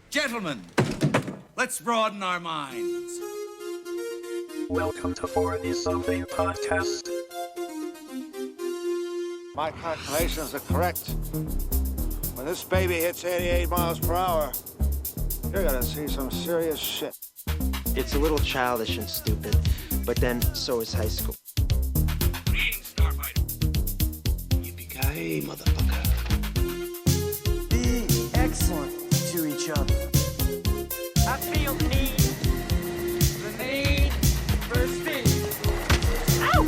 Gentlemen, let's broaden our minds. Welcome to 40 Something Podcast. My calculations are correct. When this baby hits 88 miles per hour, you're gonna see some serious shit. It's a little childish and stupid, but then so is high school. Greetings, Starfighter. Yippee-ki-yay, motherfucker. Be excellent to each other. I feel the need for speed. Ow!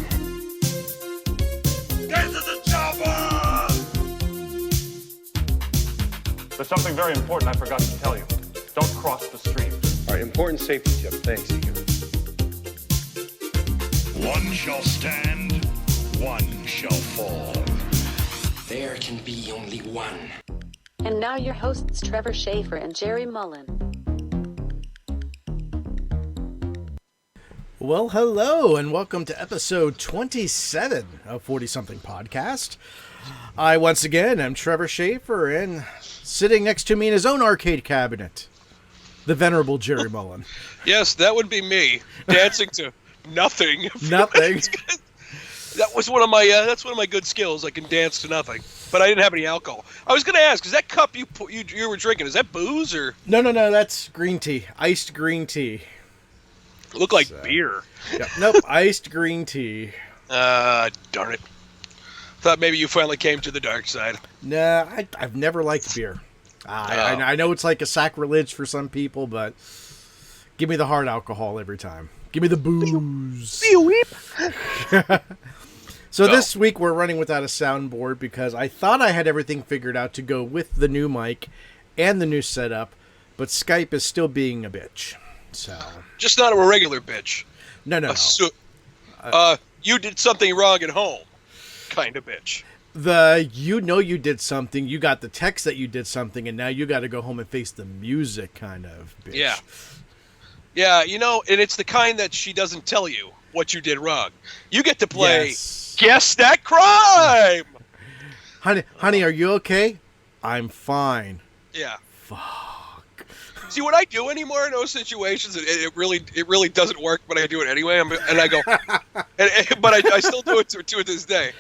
Get to the chopper! There's something very important I forgot to tell you. Don't cross the stream. All right, important safety tip. Thanks, Egan. One shall stand, one shall fall. There can be only one. And now your hosts, Trevor Schaefer and Jerry Mullen. Well, hello, and welcome to episode 27 of 40-something Podcast. I, once again, am Trevor Schaefer, and sitting next to me in his own arcade cabinet, the venerable Jerry Mullen. Yes, that would be me, dancing to nothing. Nothing. That was one of my. That's one of my good skills. I can dance to nothing, but I didn't have any alcohol. I was going to ask: is that cup you were drinking? Is that booze or? No, that's green tea. Iced green tea. Look like beer. Yeah, nope, iced green tea. Darn it! Thought maybe you finally came to the dark side. Nah, I've never liked beer. I know it's like a sacrilege for some people, but give me the hard alcohol every time. Give me the booze. So this week we're running without a soundboard because I thought I had everything figured out to go with the new mic and the new setup, but Skype is still being a bitch. So just not a regular bitch. No. You did something wrong at home, kind of bitch. You did something, you got the text that you did something, and now you got to go home and face the music kind of bitch. Yeah, and it's the kind that she doesn't tell you what you did wrong. You get to play Guess That Crime! Honey, are you okay? I'm fine. Yeah. Fuck. See, what I do anymore in those situations, it really doesn't work, but I do it anyway, and I go, but I still do it to this day.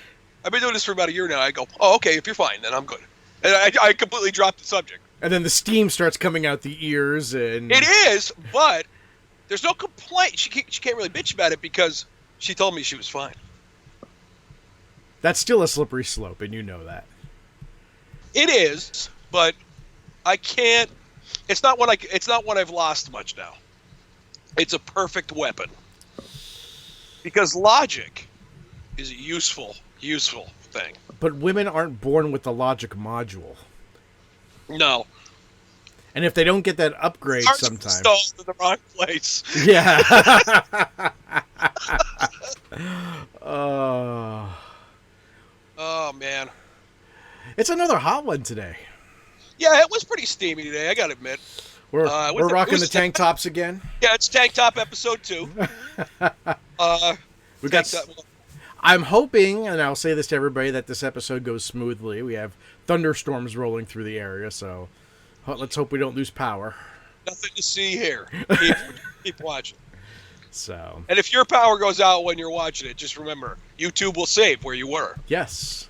I've been doing this for about a year now. I go, oh, okay, if you're fine, then I'm good. And I completely dropped the subject. And then the steam starts coming out the ears, and... It is, but there's no complaint. She can't really bitch about it because she told me she was fine. That's still a slippery slope, and you know that. It is, but I can't... It's not what I've lost much now. It's a perfect weapon. Because logic is a useful thing. But women aren't born with the logic module. No. And if they don't get that upgrade sometimes... Installed in the wrong place. Yeah. Oh, man. It's another hot one today. Yeah, it was pretty steamy today, I gotta admit. We're rocking the tank tops again. Yeah, it's Tank Top episode 2. I'm hoping, and I'll say this to everybody, that this episode goes smoothly. We have thunderstorms rolling through the area, so let's hope we don't lose power. Nothing to see here. Keep watching. So. And if your power goes out when you're watching it, just remember, YouTube will save where you were. Yes.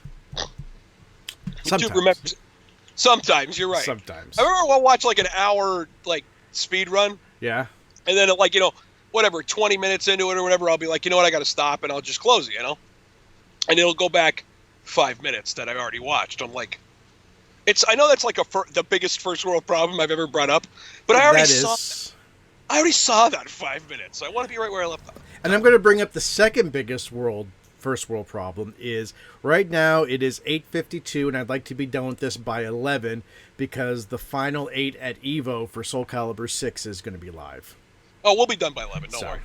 YouTube remembers. Sometimes, you're right. Sometimes. I remember I'll watch like an hour speed run. Yeah. And then whatever, 20 minutes into it or whatever, I'll be like, you know what, I got to stop, and I'll just close it, And it'll go back 5 minutes that I already watched. I'm like, I know that's like the biggest first world problem I've ever brought up, but I already saw that 5 minutes. So I want to be right where I left off. And I'm going to bring up the second biggest first world problem is right now it is 8:52, and I'd like to be done with this by 11 because the final 8 at EVO for Soul Calibur 6 is going to be live. Oh, we'll be done by 11. Don't worry.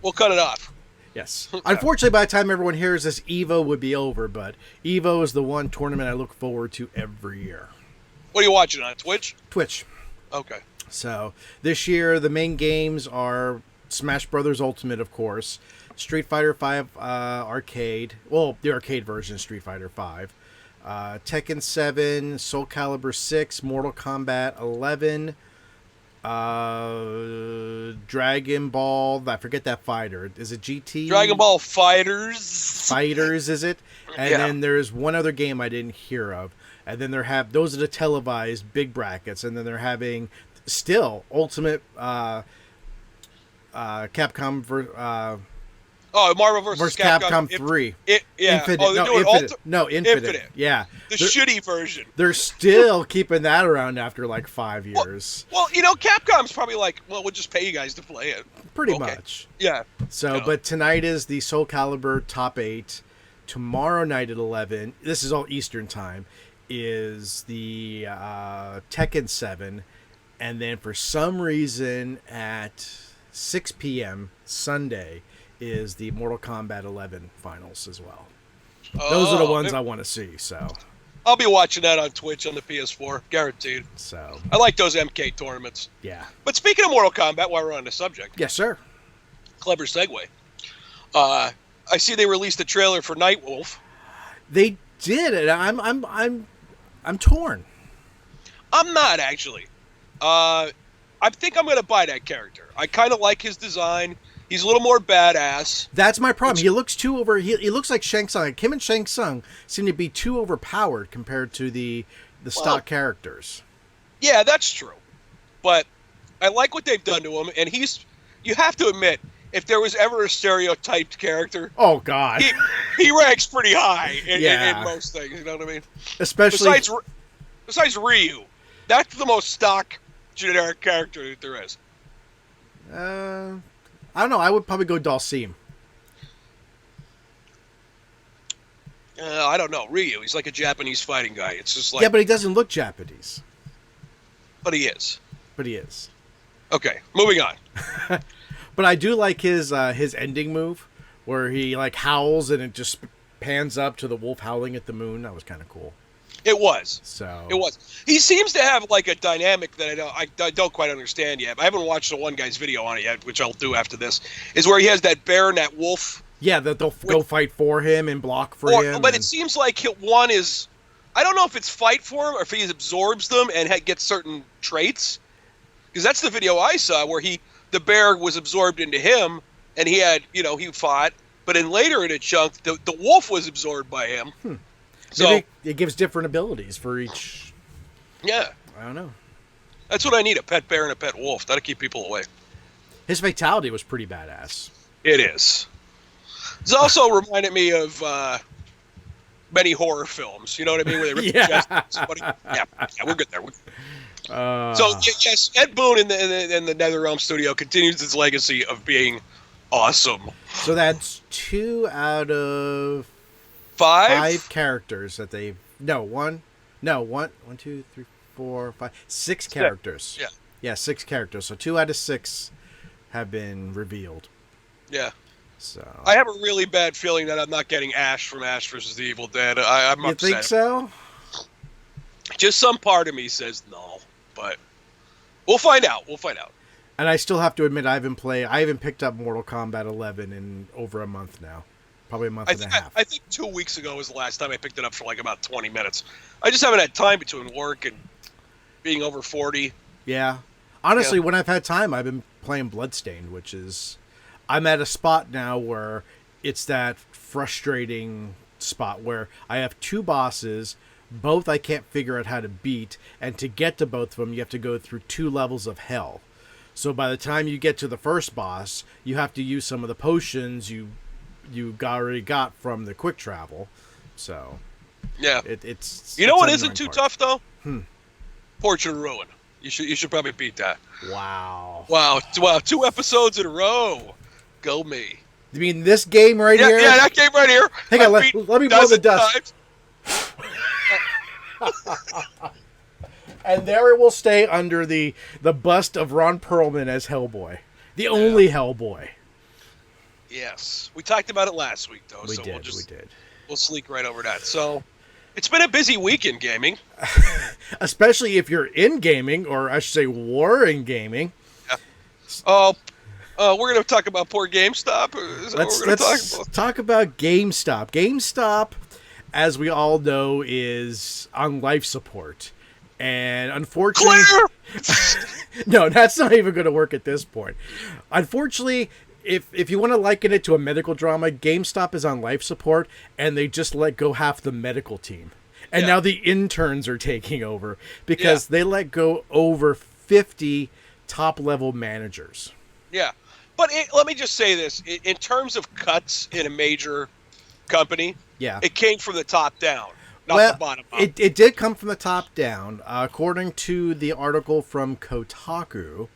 We'll cut it off. Yes. Unfortunately, by the time everyone hears this, EVO would be over, but EVO is the one tournament I look forward to every year. What are you watching on Twitch? Twitch. Okay. So this year, the main games are Smash Brothers Ultimate, of course, Street Fighter V Arcade, well, the arcade version of Street Fighter V, Tekken 7, Soul Calibur 6, Mortal Kombat 11, Dragon Ball. I forget that fighter. Is it GT? Dragon Ball Fighters. Fighters, is it? And Yeah. then there's one other game I didn't hear of. And then those are the televised big brackets. And then they're having still Ultimate Capcom Marvel versus Capcom 3. Infinite. Oh, they're doing Infinite. Yeah. The shitty version. They're still keeping that around after like 5 years. Well, you know, Capcom's probably like, well, we'll just pay you guys to play it. Pretty much. Yeah. So, but tonight is the Soul Calibur Top 8. Tomorrow night at 11, this is all Eastern time, is the Tekken 7. And then for some reason at 6 p.m. Sunday is the Mortal Kombat 11 finals as well. Those are the ones I want to see. So I'll be watching that on Twitch on the PS4, guaranteed. So I like those MK tournaments. Yeah. But speaking of Mortal Kombat, while we're on the subject, yes, sir. Clever segue. I see they released a trailer for Nightwolf. They did it. I'm torn. I'm not actually. I think I'm going to buy that character. I kind of like his design. He's a little more badass. That's my problem. He looks too over. He looks like Shang Tsung. Like him and Shang Tsung seem to be too overpowered compared to the stock characters. Yeah, that's true. But I like what they've done to him, and you have to admit, if there was ever a stereotyped character, oh god, he ranks pretty high in most things. You know what I mean? Especially besides Ryu, that's the most stock generic character that there is. I don't know. I would probably go Dalsim. I don't know. Ryu, he's like a Japanese fighting guy. It's just like... Yeah, but he doesn't look Japanese. But he is. Okay, moving on. But I do like his ending move, where he like howls and it just pans up to the wolf howling at the moon. That was kind of cool. It was. So it was. He seems to have like a dynamic that I don't quite understand yet. I haven't watched the one guy's video on it yet, which I'll do after this. Is where he has that bear and that wolf. Yeah, that they'll go fight for him and block for him. But it seems like one is, I don't know if it's fight for him or if he absorbs them and gets certain traits. Because that's the video I saw where the bear was absorbed into him and he had, he fought. But then later in a chunk, the wolf was absorbed by him. So maybe it gives different abilities for each. Yeah. I don't know. That's what I need, a pet bear and a pet wolf. That'll keep people away. His fatality was pretty badass. It is. It's also reminded me of many horror films. You know what I mean? Where they rip the chest off somebody. Yeah, we're good there. So, yes, Ed Boon in the NetherRealm studio continues his legacy of being awesome. So that's 2 out of 5 characters that they've... One, 2, 3, 4, 5, 6 characters. Yeah. Yeah, 6 characters. So 2 out of 6 have been revealed. Yeah. So I have a really bad feeling that I'm not getting Ash from Ash vs. the Evil Dead. I'm upset. You think so? Just some part of me says no, but we'll find out. And I still have to admit, I haven't picked up Mortal Kombat 11 in over a month now. Probably a month and a half. I think 2 weeks ago was the last time I picked it up for like about 20 minutes. I just haven't had time between work and being over 40. Yeah. Honestly, when I've had time, I've been playing Bloodstained, which is... I'm at a spot now where it's that frustrating spot where I have 2 bosses, both I can't figure out how to beat, and to get to both of them, you have to go through 2 levels of hell. So by the time you get to the first boss, you have to use some of the potions you already got from the quick travel. So yeah, it's what isn't too tough though? Portrait of Ruin. You should probably beat that. Wow. 2 episodes in a row. Go me. You mean this game right here? Yeah, that game right here. Hang on, let me blow the dust. And there it will stay under the bust of Ron Perlman as Hellboy. The only Hellboy. Yes. We talked about it last week, though. We did. We'll sleek right over that. So, it's been a busy week in gaming. Especially if you're in gaming, or I should say were in gaming. Yeah. We're going to talk about poor GameStop? Let's talk about GameStop. GameStop, as we all know, is on life support. And unfortunately, No, that's not even going to work at this point. Unfortunately, if you want to liken it to a medical drama, GameStop is on life support, and they just let go half the medical team. And now the interns are taking over because they let go over 50 top-level managers. Yeah. But let me just say this. In terms of cuts in a major company, it came from the top down, not the bottom up. It did come from the top down. According to the article from Kotaku,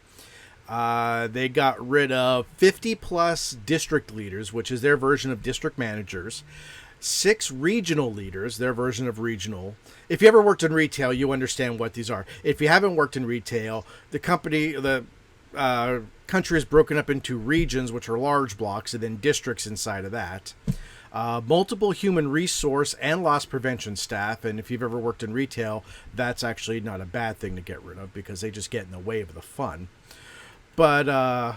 they got rid of 50-plus district leaders, which is their version of district managers, 6 regional leaders, their version of regional. If you ever worked in retail, you understand what these are. If you haven't worked in retail, the country is broken up into regions, which are large blocks, and then districts inside of that. Multiple human resource and loss prevention staff, and if you've ever worked in retail, that's actually not a bad thing to get rid of because they just get in the way of the fun. But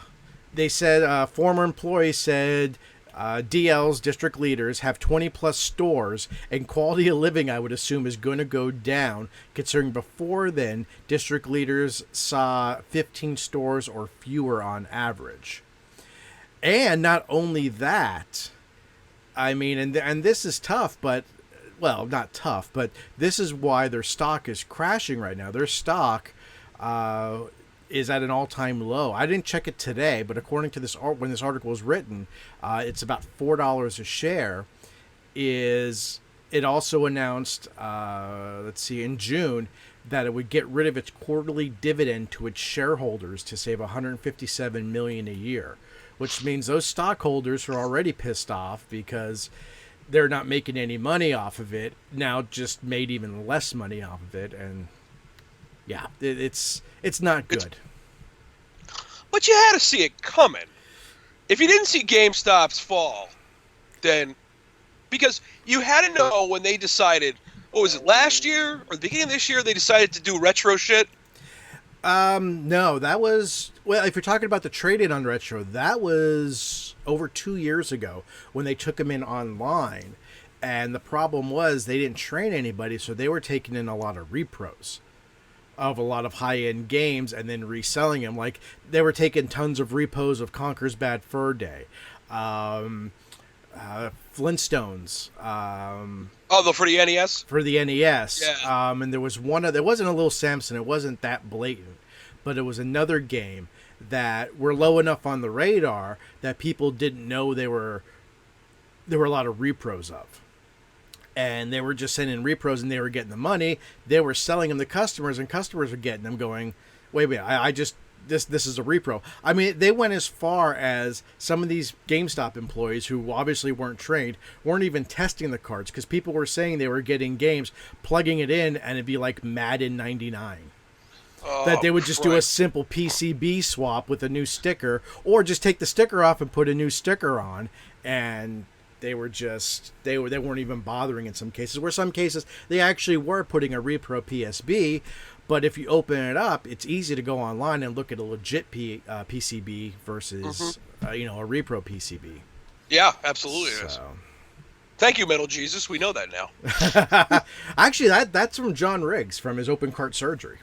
they said, former employees said, DL's district leaders have 20-plus stores, and quality of living, I would assume, is going to go down, considering before then, district leaders saw 15 stores or fewer on average. And not only that, I mean, and this is tough, but, well, not tough, but this is why their stock is crashing right now. Their stock is at an all-time low. I didn't check it today, but according to this when this article was written, it's about $4 a share. It also announced, in June, that it would get rid of its quarterly dividend to its shareholders to save $157 million a year, which means those stockholders are already pissed off because they're not making any money off of it. Now just made even less money off of it, and yeah, it's not good. But you had to see it coming. If you didn't see GameStop's fall, then because you had to know when they decided, what was it, last year or the beginning of this year, they decided to do retro shit? No, that was, well, if you're talking about the trade-in on retro, that was over 2 years ago when they took them in online. And the problem was they didn't train anybody, so they were taking in a lot of repros of a lot of high-end games and then reselling them. Like, they were taking tons of repos of Conker's Bad Fur Day, Flintstones. For the NES? For the NES. Yeah. And there was there wasn't a Little Samson. It wasn't that blatant, but it was another game that were low enough on the radar that people didn't know there were a lot of repros of. And they were just sending repros and they were getting the money. They were selling them to customers, and customers were getting them going, wait, this is a repro. I mean, they went as far as some of these GameStop employees who obviously weren't trained, weren't even testing the cards because people were saying they were getting games, plugging it in, and it'd be like Madden 99. That they would just do a simple PCB swap with a new sticker, or just take the sticker off and put a new sticker on, and they were just, they weren't even bothering in some cases, where some cases they actually were putting a repro PSB. But if you open it up, it's easy to go online and look at a legit PCB versus a repro PCB. Yeah, absolutely. So. Thank you, Metal Jesus. We know that now. Actually, that's from John Riggs from his open cart surgery.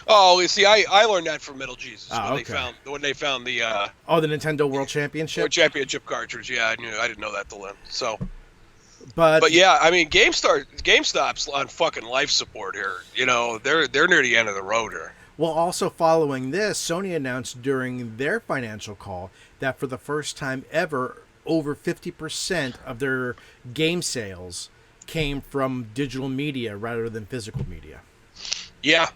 Oh, you see, I learned that from Metal Jesus when they found the the Nintendo World Championship. World Championship cartridge. Yeah, I didn't know that till then. So, but yeah, I mean, GameStop's on fucking life support here. You know, they're near the end of the road here. Well, also following this, Sony announced during their financial call that for the first time ever, over 50% of their game sales came from digital media rather than physical media. Yeah.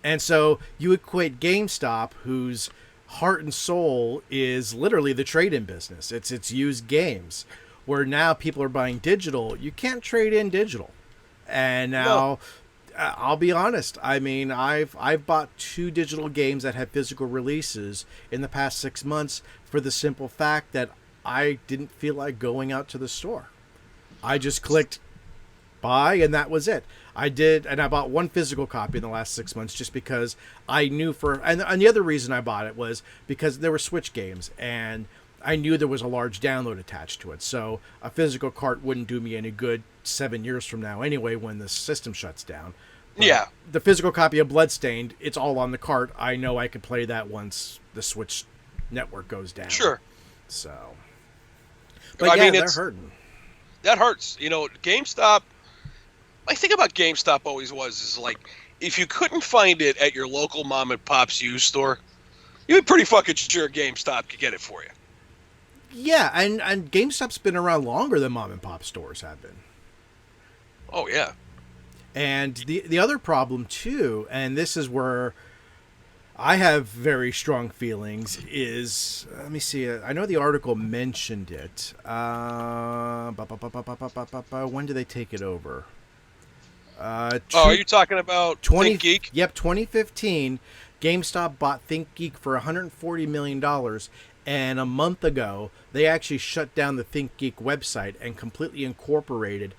And so you equate GameStop, whose heart and soul is literally the trade-in business. It's used games, where now people are buying digital. You can't trade in digital. And now, I'll be honest. I mean, I've bought 2 digital games that had physical releases in the past 6 months for the simple fact that I didn't feel like going out to the store. I just clicked buy, and that was it. I bought 1 physical copy in the last 6 months just because I knew and the other reason I bought it was because there were Switch games, and I knew there was a large download attached to it. So a physical cart wouldn't do me any good 7 years from now anyway when the system shuts down. Yeah. The physical copy of Bloodstained, it's all on the cart. I know I could play that once the Switch network goes down. Sure. So, but yeah, they're hurting. That hurts. You know, GameStop. My thing about GameStop always is like, if you couldn't find it at your local mom and pop's used store, you'd be pretty fucking sure GameStop could get it for you. Yeah, and GameStop's been around longer than mom and pop stores have been. Oh yeah. And the other problem too, and this is where I have very strong feelings, is, let me see, I know the article mentioned it. When do they take it over? Are you talking about ThinkGeek? Yep, 2015, GameStop bought ThinkGeek for $140 million, and a month ago, they actually shut down the ThinkGeek website and completely incorporated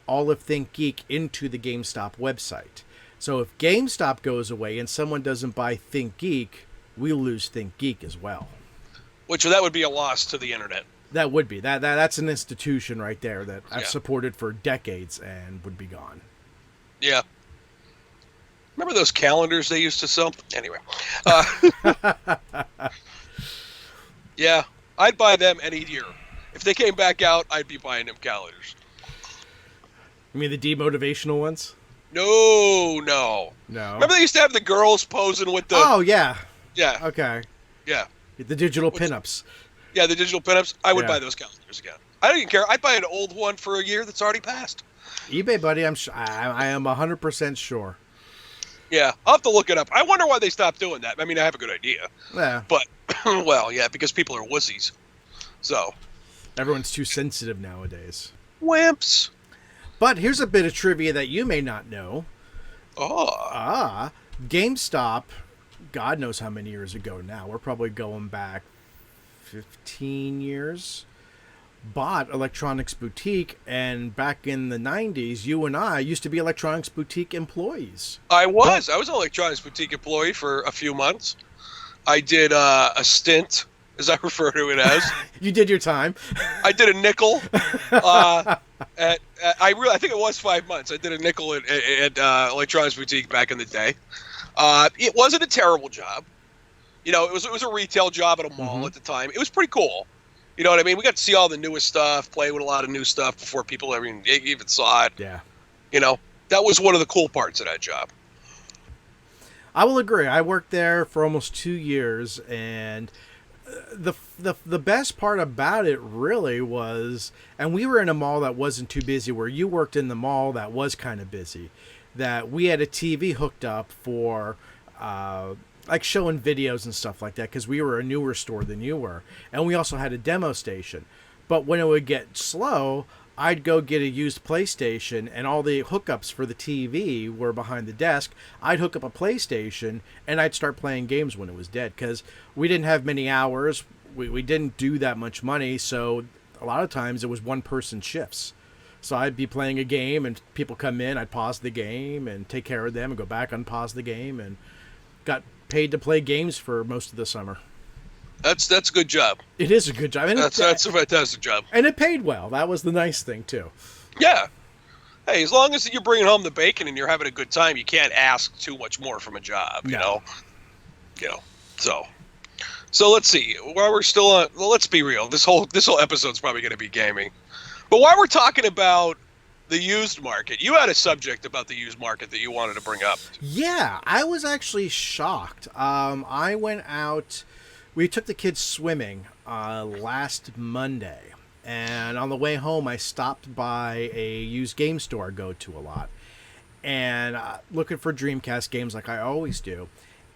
all of ThinkGeek into the GameStop website. So if GameStop goes away and someone doesn't buy ThinkGeek, we lose ThinkGeek as well. Which that would be a loss to the internet. That would be. That's an institution right there that I've supported for decades and would be gone. Yeah. Remember those calendars they used to sell? Anyway. Yeah, I'd buy them any year. If they came back out, I'd be buying them calendars. You mean the demotivational ones? No. Remember they used to have the girls posing with the... Oh, yeah. Yeah. Okay. Yeah. The digital pinups. Yeah, the digital pinups. I would buy those calendars again. I don't even care. I'd buy an old one for a year that's already passed. eBay, buddy, I am 100% sure. Yeah, I'll have to look it up. I wonder why they stopped doing that. I mean, I have a good idea. Yeah. But, well, yeah, because people are wussies. So. Everyone's too sensitive nowadays. Wimps. But here's a bit of trivia that you may not know. GameStop, God knows how many years ago now, we're probably going back 15 years, bought Electronics Boutique, and back in the 90s, you and I used to be Electronics Boutique employees. I was an Electronics Boutique employee for a few months. I did a stint, as I refer to it as. You did your time. I did a nickel. I think it was 5 months. I did a nickel at Electronics Boutique back in the day. It wasn't a terrible job. You know, it was a retail job at a mall at the time. It was pretty cool. You know what I mean? We got to see all the newest stuff, play with a lot of new stuff before people even saw it. Yeah. You know, that was one of the cool parts of that job. I will agree. I worked there for almost 2 years, and the best part about it really was, and we were in a mall that wasn't too busy, where you worked in the mall that was kind of busy, that we had a TV hooked up for like showing videos and stuff like that, because we were a newer store than you were, and we also had a demo station. But when it would get slow, I'd go get a used PlayStation, and all the hookups for the TV were behind the desk. I'd hook up a PlayStation, and I'd start playing games when it was dead, because we didn't have many hours. We didn't do that much money, so a lot of times it was one-person shifts. So I'd be playing a game, and people come in, I'd pause the game and take care of them and go back, unpause the game, and got paid to play games for most of the summer. That's a good job. It is a good job. And that's a fantastic job. And it paid well. That was the nice thing, too. Yeah. Hey, as long as you're bringing home the bacon and you're having a good time, you can't ask too much more from a job, you know? You know, so let's see. While we're still on, well, let's be real. This whole episode's probably going to be gaming. But while we're talking about the used market, you had a subject about the used market that you wanted to bring up. Yeah, I was actually shocked. I went out... We took the kids swimming last Monday, and on the way home, I stopped by a used game store I go to a lot, and looking for Dreamcast games like I always do,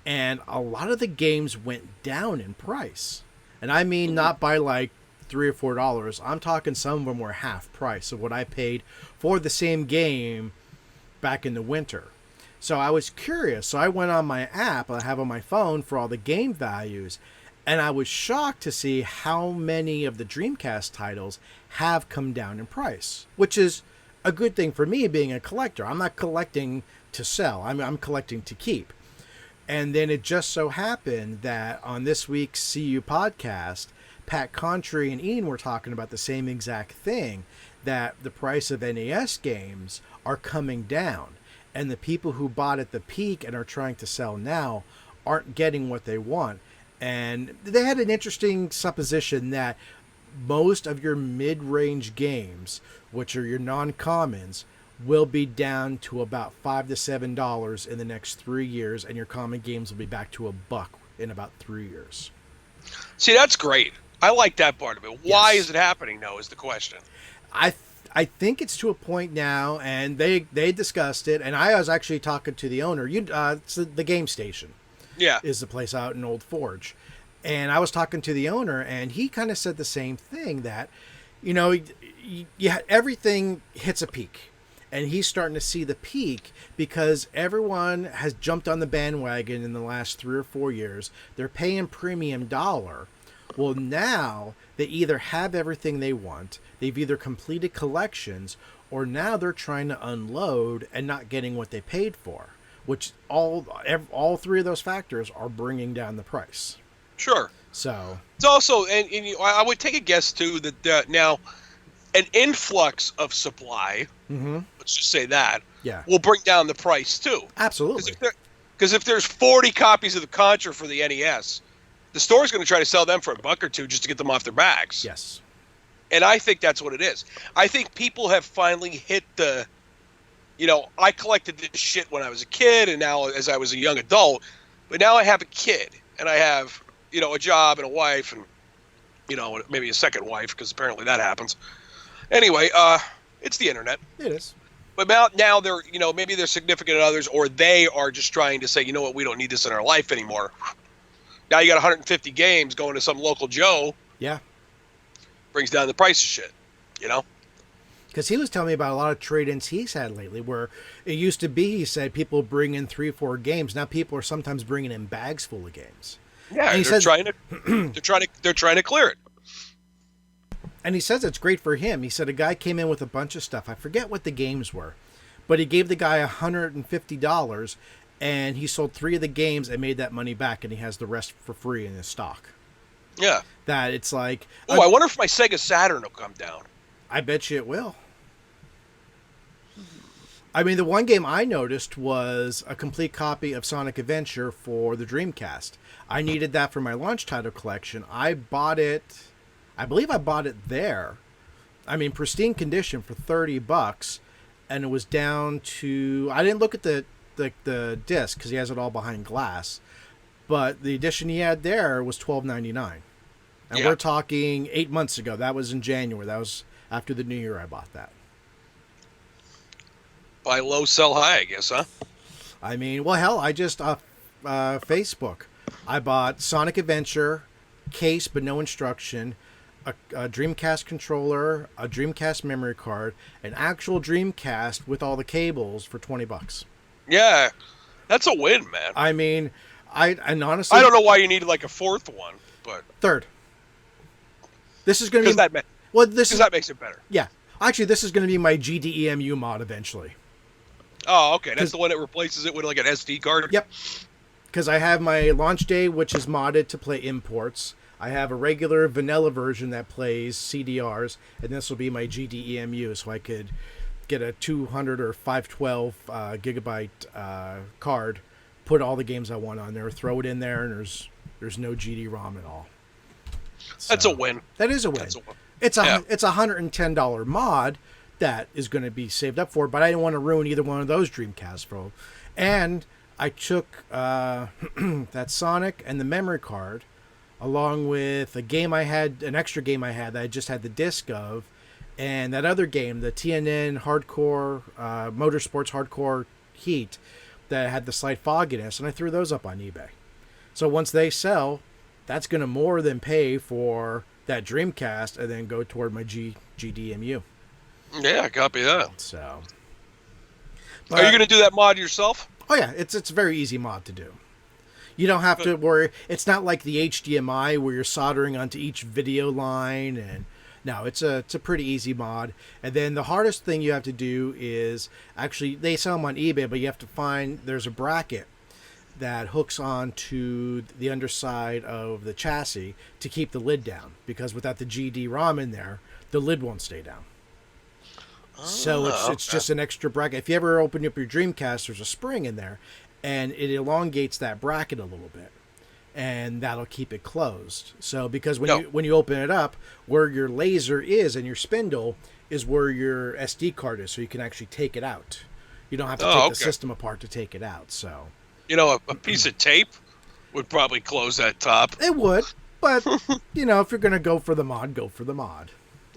and a lot of the games went down in price, and I mean not by like $3 or $4. I'm talking some of them were half price of what I paid for the same game back in the winter. So I was curious, so I went on my app I have on my phone for all the game values. And I was shocked to see how many of the Dreamcast titles have come down in price, which is a good thing for me being a collector. I'm not collecting to sell. I'm collecting to keep. And then it just so happened that on this week's CU podcast, Pat Contry and Ian were talking about the same exact thing, that the price of NES games are coming down. and the people who bought at the peak and are trying to sell now aren't getting what they want. And they had an interesting supposition that most of your mid-range games, which are your non-commons, will be down to about $5 to $7 in the next 3 years, and your common games will be back to $1 in about 3 years. See, that's great. I like that part of it. Why Yes. is it happening, though, is the question. I think it's to a point now, and they discussed it, and I was actually talking to the owner. It's the Game Station. Yeah. Is the place out in Old Forge. And I was talking to the owner, and he kind of said the same thing, that, everything hits a peak. And he's starting to see the peak because everyone has jumped on the bandwagon in the last 3 or 4 years. They're paying premium dollar. Well, now they either have everything they want, they've either completed collections, or now they're trying to unload and not getting what they paid for, which all three of those factors are bringing down the price. Sure. So it's also, and I would take a guess too that now an influx of supply, let's just say that, will bring down the price too. Absolutely. Because if there's 40 copies of the Contra for the NES, the store's going to try to sell them for $1 or $2 just to get them off their backs. Yes. And I think that's what it is. I think people have finally hit the, I collected this shit when I was a kid and now as I was a young adult, but now I have a kid and I have, a job and a wife and, maybe a second wife because apparently that happens. Anyway, it's the internet. It is. But now they're, maybe they're significant others or they are just trying to say, you know what, we don't need this in our life anymore. Now you got 150 games going to some local Joe. Yeah. Brings down the price of shit, Because he was telling me about a lot of trade-ins he's had lately where it used to be, he said, people bring in 3 or 4 games. Now people are sometimes bringing in bags full of games. Yeah, and they're trying to clear it. And he says it's great for him. He said a guy came in with a bunch of stuff. I forget what the games were, but he gave the guy $150 and he sold 3 of the games and made that money back, and he has the rest for free in his stock. Yeah. That it's like... Oh, I wonder if my Sega Saturn will come down. I bet you it will. I mean, the one game I noticed was a complete copy of Sonic Adventure for the Dreamcast. I needed that for my launch title collection. I bought it... I believe I bought it there. I mean, pristine condition for $30, and it was down to... I didn't look at the disc because he has it all behind glass, but the edition he had there was $12.99, and we're talking 8 months ago. That was in January. That was after the New Year. I bought that. Buy low, sell high, I guess, huh? I mean, well, hell, I just Facebook. I bought Sonic Adventure case, but no instruction. A Dreamcast controller, a Dreamcast memory card, an actual Dreamcast with all the cables for $20. Yeah, that's a win, man. I mean, and honestly, I don't know why you needed like a 4th one, but 3rd. This is going to be that makes it better. Yeah, actually, this is going to be my GDEMU mod eventually. Oh, okay, that's the one that replaces it with like an SD card. Yep. Because I have my launch day, which is modded to play imports. I have a regular vanilla version that plays CDRs, and this will be my GDEMU, so I could get a 200 or 512 gigabyte card, put all the games I want on there, throw it in there, and there's no GD-ROM at all. So, that's a win. That is a win. It's a $110 mod that is going to be saved up for, but I didn't want to ruin either one of those Dreamcast Pro. And I took that Sonic and the memory card, along with a game I had, an extra game I had that I just had the disc of, and that other game, the TNN Hardcore, Motorsports Hardcore Heat, that had the slight fogginess, and I threw those up on eBay. So once they sell, that's going to more than pay for that Dreamcast and then go toward my GDMU. Yeah, I copy that. So, are you going to do that mod yourself? Oh yeah, it's a very easy mod to do. You don't have to worry. It's not like the HDMI where you're soldering onto each video line, and no, it's a pretty easy mod. And then the hardest thing you have to do is actually, they sell them on eBay, but you have to find, there's a bracket that hooks onto the underside of the chassis to keep the lid down, because without the GD-ROM in there, the lid won't stay down. So it's just an extra bracket. If you ever open up your Dreamcast, there's a spring in there, and it elongates that bracket a little bit, and that'll keep it closed. So because when you open it up, where your laser is and your spindle is where your SD card is, so you can actually take it out. You don't have to take the system apart to take it out. So a piece of tape would probably close that top. It would, but if you're gonna go for the mod, go for the mod.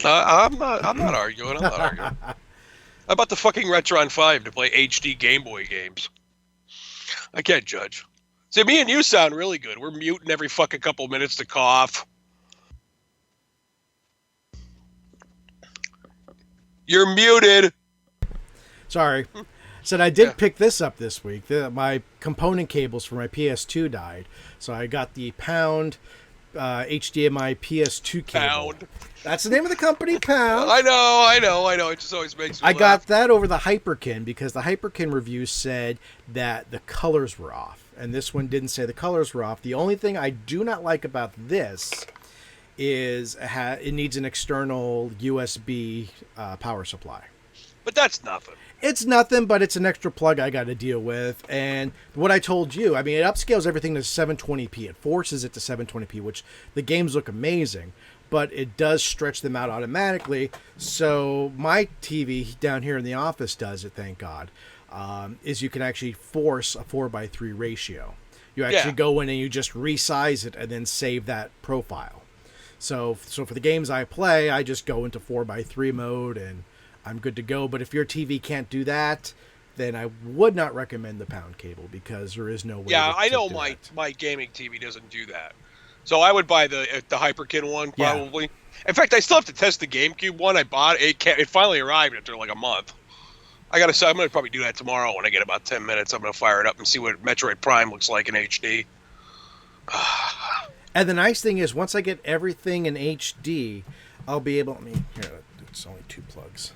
I'm not arguing. How about the fucking Retron 5 to play HD Game Boy games? I can't judge. See, me and you sound really good. We're muting every fucking couple minutes to cough. You're muted. Sorry. Said I did pick this up this week. My component cables for my PS2 died, so I got the Pound HDMI PS2 cable. Pound. That's the name of the company, Pound. I know. It just always makes me I laugh. got that over the Hyperkin because the Hyperkin review said that the colors were off, and this one didn't say the colors were off. The only thing I do not like about this is it needs an external USB power supply. But that's nothing. It's nothing, but it's an extra plug I got to deal with. And what I told you, I mean, it upscales everything to 720p. It forces it to 720p, which the games look amazing, but it does stretch them out automatically. So my TV down here in the office does it, thank God, is you can actually force a 4:3 ratio. You actually go in and you just resize it and then save that profile. So for the games I play, I just go into 4:3 mode and I'm good to go. But if your TV can't do that, then I would not recommend the Pound cable because there is no way. Yeah, I know my gaming TV doesn't do that. So I would buy the Hyperkin one probably. Yeah. In fact, I still have to test the GameCube one I bought. It finally arrived after like a month. I'm going to probably do that tomorrow when I get about 10 minutes. I'm going to fire it up and see what Metroid Prime looks like in HD. And the nice thing is once I get everything in HD, I'll be able... it's only 2 plugs.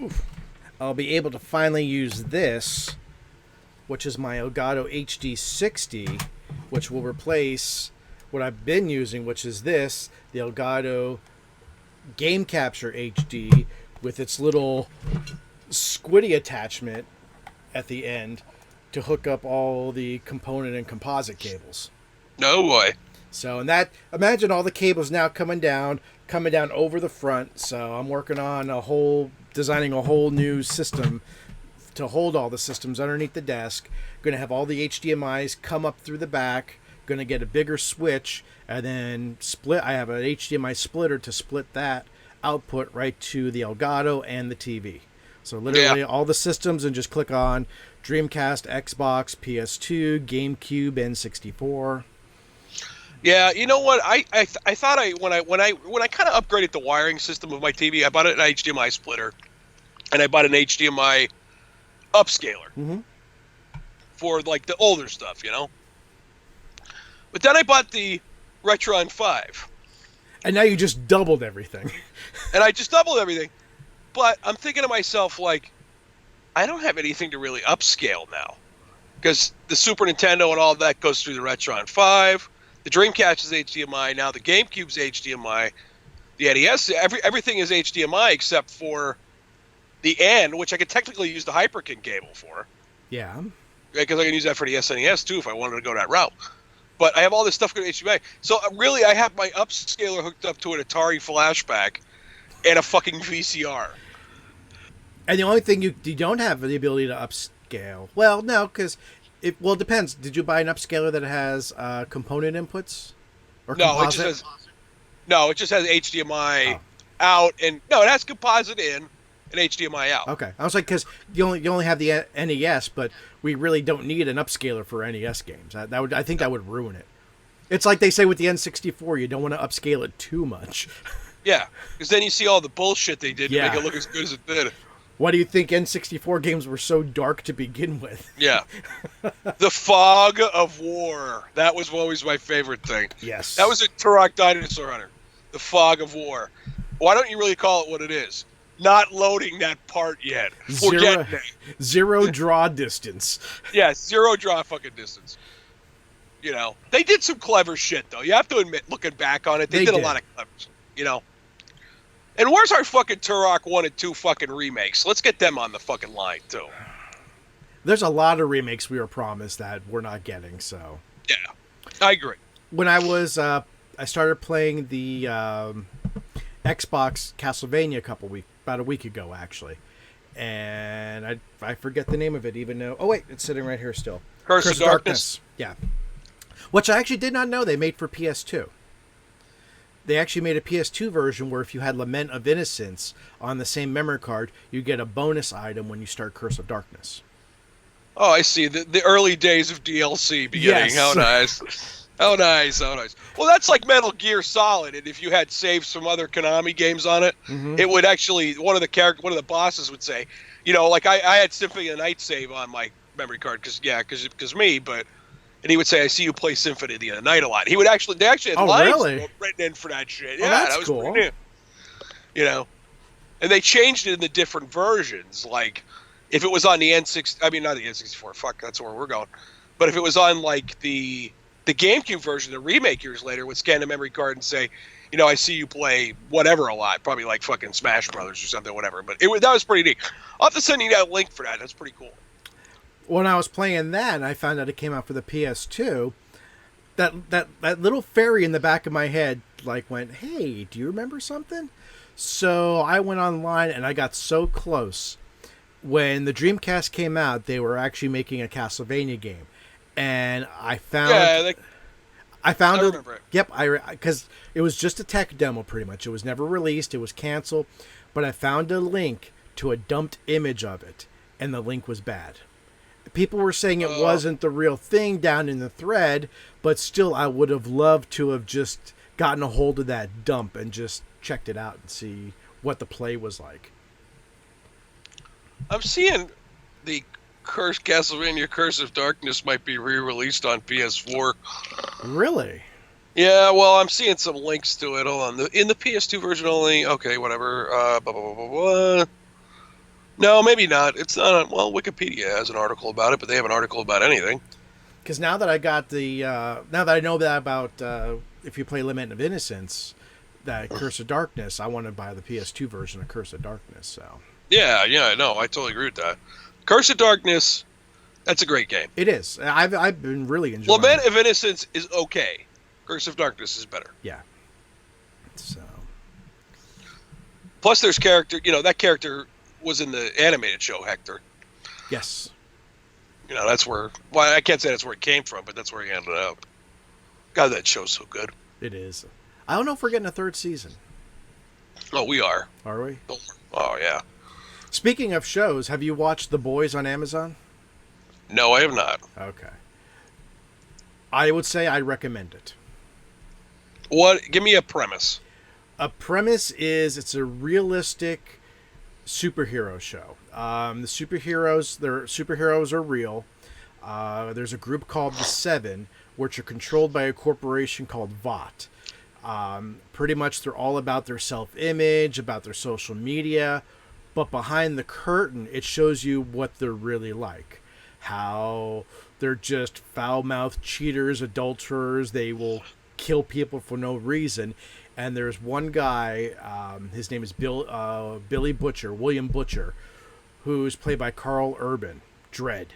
Oof. I'll be able to finally use this, which is my Elgato HD 60, which will replace what I've been using, which is this, the Elgato Game Capture HD with its little squiddy attachment at the end to hook up all the component and composite cables. No way. So, and that, imagine all the cables now coming down over the front. So I'm working on designing a whole new system to hold all the systems underneath the desk. Going to have all the HDMIs come up through the back. Going to get a bigger switch and then split. I have an HDMI splitter to split that output right to the Elgato and the TV. So literally all the systems, and just click on Dreamcast, Xbox, PS2, GameCube, N64. Yeah, you know what? I thought when I kind of upgraded the wiring system of my TV, I bought an HDMI splitter, and I bought an HDMI upscaler for like the older stuff, But then I bought the Retron 5. And now you just doubled everything. And I just doubled everything. But I'm thinking to myself, like, I don't have anything to really upscale now. Because the Super Nintendo and all that goes through the Retron 5. The Dreamcast is HDMI. Now the GameCube's HDMI. The NES, everything is HDMI except for the N, which I could technically use the Hyperkin cable for. Yeah. Because I can use that for the SNES, too, if I wanted to go that route. But I have all this stuff going to HDMI. So really, I have my upscaler hooked up to an Atari Flashback and a fucking VCR. And the only thing you don't have the ability to upscale. Well, no, because it depends. Did you buy an upscaler that has component inputs or composite? It just has HDMI out, and it has composite in and HDMI out. Okay, I was like, because you only have the NES, but we really don't need an upscaler for NES games. I think that would ruin it. It's like they say with the N64, you don't want to upscale it too much. Yeah, because then you see all the bullshit they did to make it look as good as it did. Why do you think N64 games were so dark to begin with? Yeah. The Fog of War. That was always my favorite thing. Yes. That was a Turok Dinosaur Hunter. The Fog of War. Why don't you really call it what it is? Not loading that part yet. Zero draw distance. Yeah, zero draw fucking distance. They did some clever shit, though. You have to admit, looking back on it, they did a lot of clever shit, And where's our fucking Turok 1 and 2 fucking remakes? Let's get them on the fucking line, too. There's a lot of remakes we were promised that we're not getting, so. Yeah, I agree. When I was, I started playing the Xbox Castlevania about a week ago, actually. And I forget the name of it, even though... Oh, wait, it's sitting right here still. Curse of Darkness. Yeah. Which I actually did not know they made for PS2. They actually made a PS2 version where if you had Lament of Innocence on the same memory card, you get a bonus item when you start Curse of Darkness. Oh, I see. The early days of DLC beginning. Yes. How nice. How nice. How nice. Well, that's like Metal Gear Solid, and if you had saved some other Konami games on it, it would actually, one of the bosses would say, you know, like I had Symphony of the Night save on my memory card, because me, but... And he would say, "I see you play Symphony of the Night a lot." They actually had lines written in for that shit. Yeah, that's that was cool. pretty new. You know, and they changed it in the different versions. Like, if it was on the N6, I mean not the N64. Fuck, that's where we're going. But if it was on like the GameCube version, the remake years later, would scan the memory card and say, you know, I see you play whatever a lot, probably like fucking Smash Brothers or something, whatever. But that was pretty neat. I'll have to send you that link for that. That's pretty cool. When I was playing that, and I found out it came out for the PS2, that little fairy in the back of my head like went, "Hey, do you remember something?" So I went online and I got so close. When the Dreamcast came out, they were actually making a Castlevania game, and I found I remember it. Yep, because it was just a tech demo pretty much. It was never released. It was canceled, but I found a link to a dumped image of it, and the link was bad. People were saying it wasn't the real thing down in the thread, but still I would have loved to have just gotten a hold of that dump and just checked it out and see what the play was like. I'm seeing the Castlevania Curse of Darkness might be re-released on PS4. Really? Yeah, well, I'm seeing some links to it. Hold on. In the PS2 version only. Okay, whatever. Blah, blah, blah, blah, blah. No, maybe not. It's not. Well, Wikipedia has an article about it, but they have an article about anything. Because now that I got now that I know that about if you play Lament of Innocence, that Curse of Darkness, I want to buy the PS2 version of Curse of Darkness. So. Yeah, no, I totally agree with that. Curse of Darkness, that's a great game. It is. I've been really enjoying. Lament of Innocence is okay. Curse of Darkness is better. Yeah. So. Plus, there's character. You know, that character was in the animated show Hector. Yes. You know, that's where... Well, I can't say that's where it came from, but that's where he ended up. God, that show's so good. It is. I don't know if we're getting a third season. Oh, we are. Are we? Oh, yeah. Speaking of shows, have you watched The Boys on Amazon? No, I have not. Okay. I would say I recommend it. What? Give me a premise. A premise is it's a realistic superhero show. The superheroes are real. There's a group called the Seven, which are controlled by a corporation called Vought. Pretty much they're all about their self-image, about their social media, but behind the curtain, it shows you what they're really like. How they're just foul-mouthed cheaters, adulterers. They will kill people for no reason. And there's one guy, his name is William Butcher, who's played by Carl Urban, Dredd.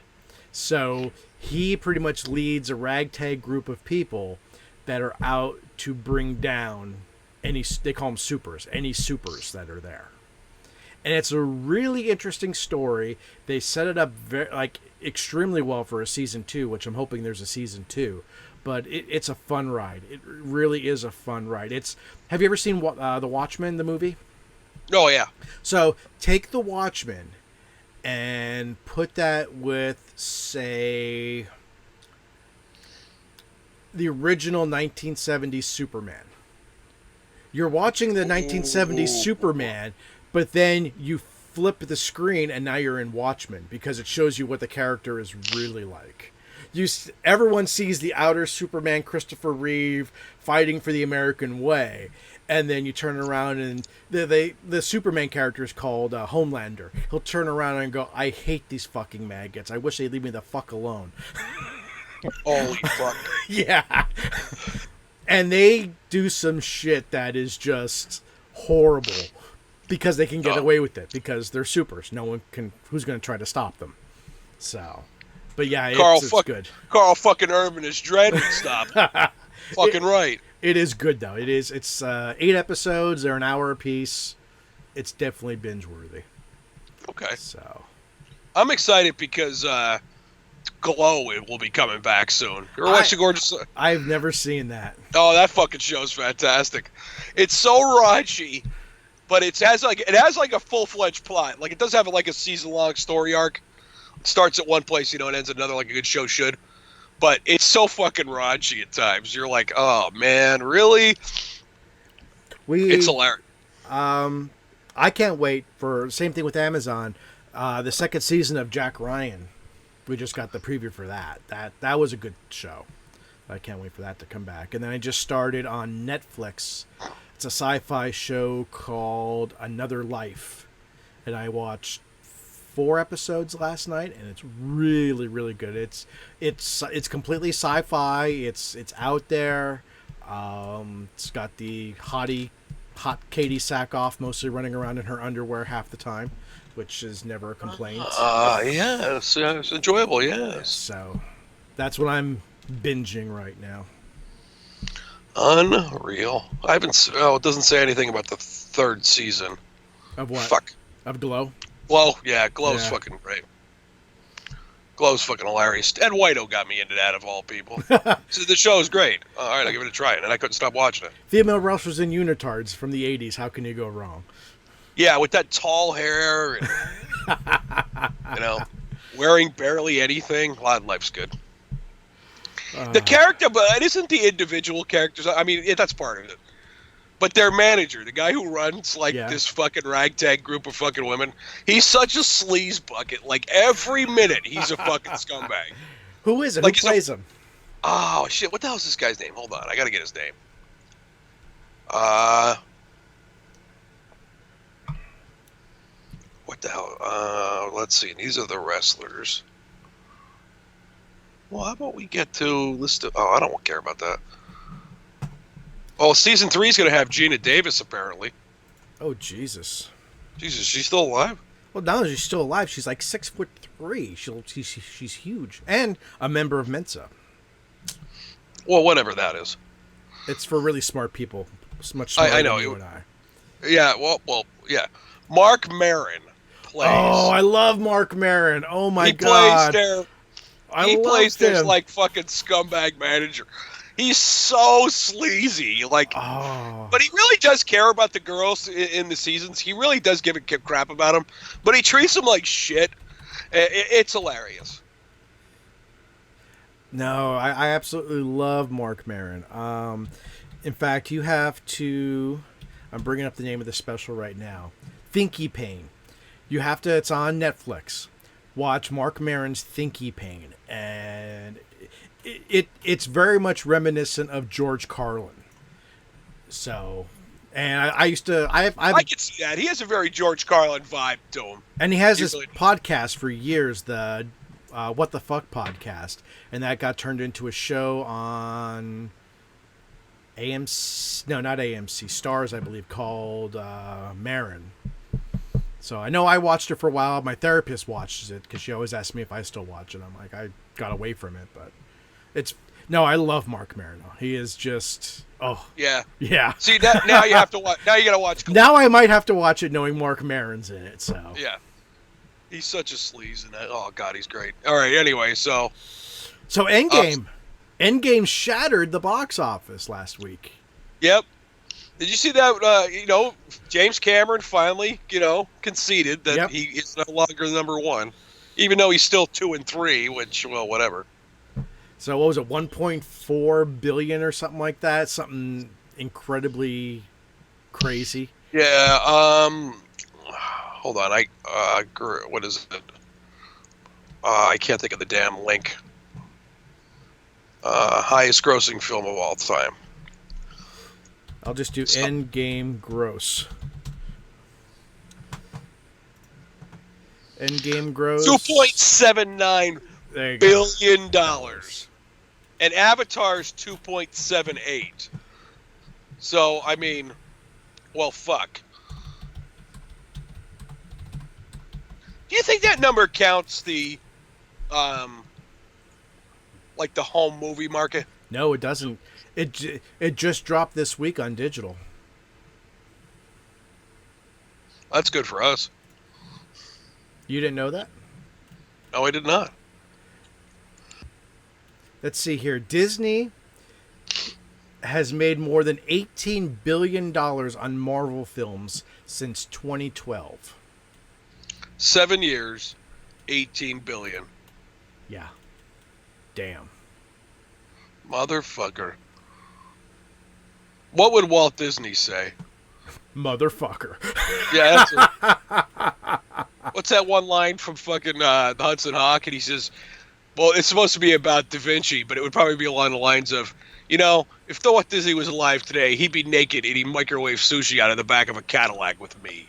So he pretty much leads a ragtag group of people that are out to bring down they call them supers, any supers that are there. And it's a really interesting story. They set it up extremely well for a season 2, which I'm hoping there's a season 2. But it's a fun ride. It really is a fun ride. Have you ever seen The Watchmen, the movie? Oh, yeah. So take The Watchmen and put that with, say, the original 1970s Superman. You're watching the 1970s Superman, but then you flip the screen and now you're in Watchmen because it shows you what the character is really like. Everyone sees the outer Superman, Christopher Reeve, fighting for the American way, and then you turn around and the Superman character is called Homelander. He'll turn around and go, "I hate these fucking maggots. I wish they'd leave me the fuck alone." Holy fuck. Yeah. And they do some shit that is just horrible. because they can get away with it because they're supers. No one can. Who's going to try to stop them? So, but yeah, it's good. Carl fucking Urban is dreading stop. Fucking right. It is good though. It is. It's 8 episodes. They're an hour apiece. It's definitely binge worthy. Okay. So, I'm excited because Glow will be coming back soon. You ever watch The Gorgeous? I've never seen that. Oh, that fucking show's fantastic. It's so raunchy, but it has like a full-fledged plot. Like it does have like a season-long story arc. It starts at one place, and ends at another, like a good show should. But it's so fucking raunchy at times. You're like, oh man, really? It's hilarious. I can't wait for same thing with Amazon. The second season of Jack Ryan. We just got the preview for that. That was a good show. I can't wait for that to come back. And then I just started on Netflix. It's a sci-fi show called Another Life. And I watched 4 episodes last night, and it's really, really good. It's completely sci-fi. It's out there. It's got the hot Katie Sackhoff mostly running around in her underwear half the time, which is never a complaint. Yes, it's enjoyable, yes. So that's what I'm binging right now. Unreal. It doesn't say anything about the 3rd season. Of what? Fuck. Of Glow? Glow, yeah, Glow's fucking great. Glow's fucking hilarious. Ed Whiteout got me into that, of all people. So the show's great. All right, I'll give it a try. And I couldn't stop watching it. Female wrestlers in unitards from the 80s. How can you go wrong? Yeah, with that tall hair and, wearing barely anything. Life's good. The character, but it isn't the individual characters. I mean, that's part of it. But their manager, the guy who runs this fucking ragtag group of fucking women, he's such a sleaze bucket. Like every minute, he's a fucking scumbag. Who is it? Who plays him? Oh shit! What the hell is this guy's name? Hold on, I gotta get his name. What the hell? Let's see. These are the wrestlers. Well, how about we get to list of... Oh, I don't care about that. Oh, season 3 is going to have Gina Davis, apparently. Oh, Jesus. Jesus, she's still alive? Well, now that she's still alive, she's like 6'3". She's huge. And a member of Mensa. Well, whatever that is. It's for really smart people. Much smarter than you and I. Yeah, well, yeah. Mark Maron plays... Oh, I love Mark Maron. Oh, my God. He plays their like fucking scumbag manager. He's so sleazy, but he really does care about the girls in the seasons. He really does give a crap about them, but he treats them like shit. It's hilarious. No, I absolutely love Mark Maron. In fact, you have to... I'm bringing up the name of the special right now. Thinky Pain. You have to... It's on Netflix. Watch Mark Maron's Thinky Pain, and it's very much reminiscent of George Carlin. So, and I used to... I can see that. He has a very George Carlin vibe to him. And he has this podcast for years, the What the Fuck podcast, and that got turned into a show on AMC... No, not AMC. Stars, I believe, called Maron. So I know I watched it for a while. My therapist watches it because she always asks me if I still watch it. I'm like, I got away from it, but I love Mark Maron. He is just, yeah. See, now you have to watch. Now you got to watch. Now I might have to watch it knowing Mark Maron's in it. So yeah, he's such a sleaze in that. Oh God, he's great. All right, anyway, so Endgame shattered the box office last week. Yep. Did you see that, James Cameron finally, conceded that he is no longer number 1, even though he's still 2 and 3, which, well, whatever. So what was it, 1.4 billion or something like that? Something incredibly crazy. Yeah, hold on, what is it? I can't think of the damn link. Highest grossing film of all time. I'll just do Endgame gross. Endgame gross. $2.79 billion. And Avatar's 2.78. So, I mean, well, fuck. Do you think that number counts the, like the home movie market? No, it doesn't. It just dropped this week on digital. That's good for us. You didn't know that? No, I did not. Let's see here. Disney has made more than $18 billion on Marvel films since 2012. 7 years, 18 billion. Yeah. Damn. Motherfucker. What would Walt Disney say? Motherfucker. Yeah, that's what's that one line from fucking the Hudson Hawk? And he says, well, it's supposed to be about Da Vinci, but it would probably be along the lines of, you know, if Walt Disney was alive today, he'd be naked eating microwave sushi out of the back of a Cadillac with me.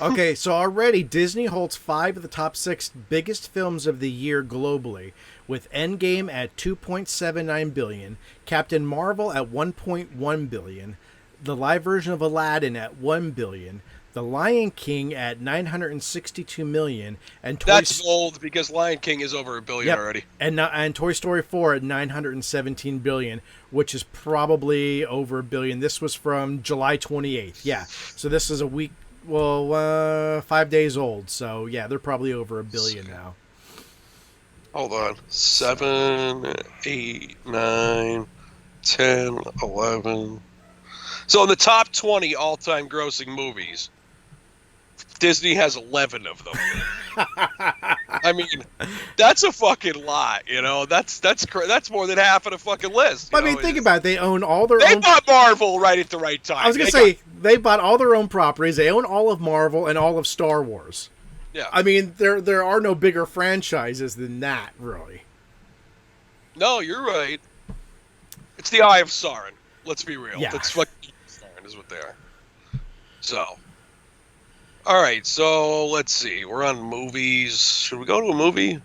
Okay, so already Disney holds 5 of the top 6 biggest films of the year globally, with Endgame at $2.79 billion, Captain Marvel at $1.1 billion, the live version of Aladdin at $1 billion, The Lion King at $962 million, and That's old because Lion King is over $1 billion already. And Toy Story 4 at $917 billion, which is probably over $1 billion. This was from July 28th. Yeah, so this is a week. Well, 5 days old, so yeah, they're probably over $1 billion now. Hold on. 7, 8, 9, 10, 11. So in the top 20 all-time grossing movies, Disney has 11 of them. I mean, that's a fucking lot, you know? That's more than half of the fucking list. I mean, think about it. They own all their They own... bought Marvel right at the right time. I was going to say, they bought all their own properties. They own all of Marvel and all of Star Wars. Yeah. I mean, there are no bigger franchises than that, really. No, you're right. It's the Eye of Sauron. Let's be real. Yeah. That's fucking Sauron is what they are. So... All right, so let's see. We're on movies. Should we go to a movie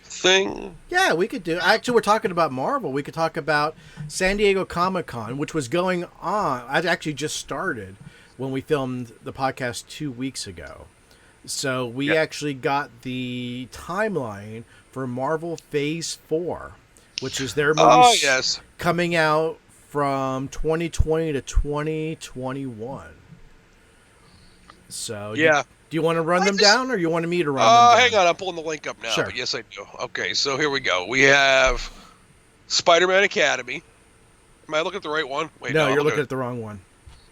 thing? Yeah, we could do. Actually, we're talking about Marvel. We could talk about San Diego Comic-Con, which was going on. I actually just started when we filmed the podcast 2 weeks ago. So we actually got the timeline for Marvel Phase 4, which is their movies coming out from 2020 to 2021. So, do you want to run them down, or you want me to run them down? Hang on, I'm pulling the link up now. Sure. But yes, I do. Okay, so here we go. We have Spider-Man Academy. Am I looking at the right one? Wait, no, you're looking at the wrong one.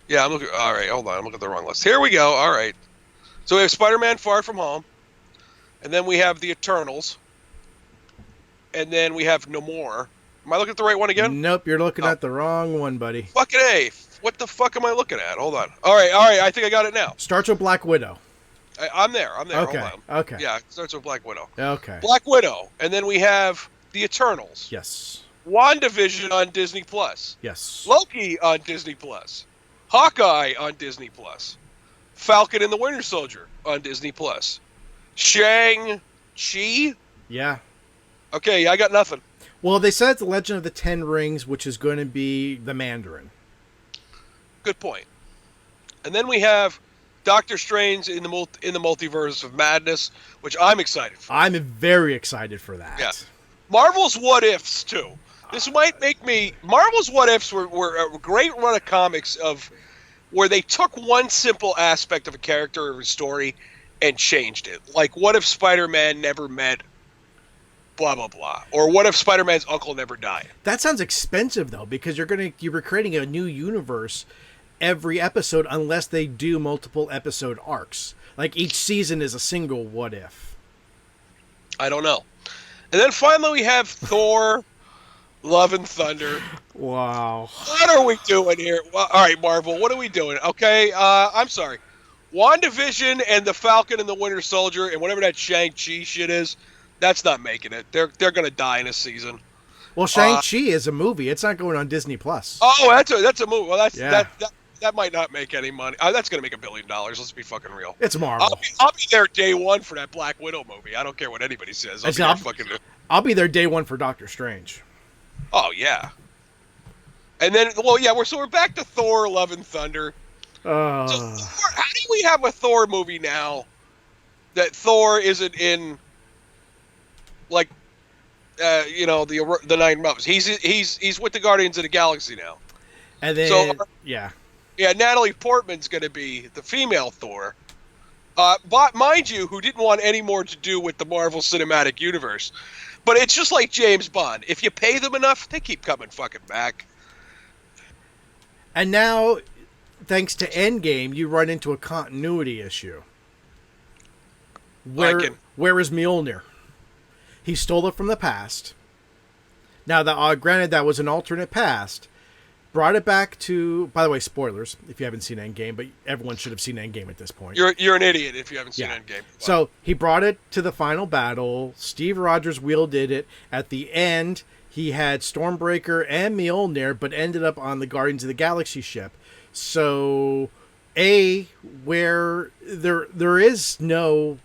Yeah, I'm looking. All right, hold on. I'm looking at the wrong list. Here we go. All right. So we have Spider-Man Far From Home, and then we have the Eternals, and then we have No More. Am I looking at the right one again? Nope, you're looking at the wrong one, buddy. Fucking A. What the fuck am I looking at? Hold on. All right. I think I got it now. Starts with Black Widow. I'm there. Okay. Hold on. Okay. Yeah, it starts with Black Widow. Okay. Black Widow, and then we have the Eternals. Yes. WandaVision on Disney Plus. Yes. Loki on Disney Plus. Hawkeye on Disney Plus. Falcon and the Winter Soldier on Disney Plus. Shang-Chi? Yeah. Okay, I got nothing. Well, they said it's the Legend of the Ten Rings, which is going to be the Mandarin. Good point. And then we have Doctor Strange in the Multiverse of Madness, which I'm excited for. I'm very excited for that. Yeah. Marvel's What Ifs, too. This might make me... Marvel's What Ifs were a great run of comics of where they took one simple aspect of a character or a story and changed it. Like, what if Spider-Man never met blah, blah, blah? Or what if Spider-Man's uncle never died? That sounds expensive, though, because you're creating a new universe every episode unless they do multiple episode arcs. Like, each season is a single what if. I don't know. And then finally we have Thor, Love and Thunder. Wow. What are we doing here? Well, all right, Marvel, what are we doing? Okay, I'm sorry. WandaVision and the Falcon and the Winter Soldier and whatever that Shang-Chi shit is, that's not making it. They're going to die in a season. Well, Shang-Chi is a movie. It's not going on Disney Plus. Oh, that's a movie. Well, that might not make any money. That's going to make $1 billion. Let's be fucking real. It's Marvel. I'll be there day one for that Black Widow movie. I don't care what anybody says. I'll be there day one for Doctor Strange. Oh, yeah. And then, well, yeah, we're back to Thor, Love and Thunder. So, how do we have a Thor movie now that Thor isn't in, like, the Nine Realms. He's with the Guardians of the Galaxy now. And then, So, yeah. Yeah, Natalie Portman's going to be the female Thor. But mind you, who didn't want any more to do with the Marvel Cinematic Universe. But it's just like James Bond. If you pay them enough, they keep coming fucking back. And now, thanks to Endgame, you run into a continuity issue. Where is Mjolnir? He stole it from the past. Now, granted, that was an alternate past. Brought it back to... By the way, spoilers, if you haven't seen Endgame, but everyone should have seen Endgame at this point. You're an idiot if you haven't seen Endgame. So, he brought it to the final battle. Steve Rogers wielded it. At the end, he had Stormbreaker and Mjolnir, but ended up on the Guardians of the Galaxy ship. So, where there is no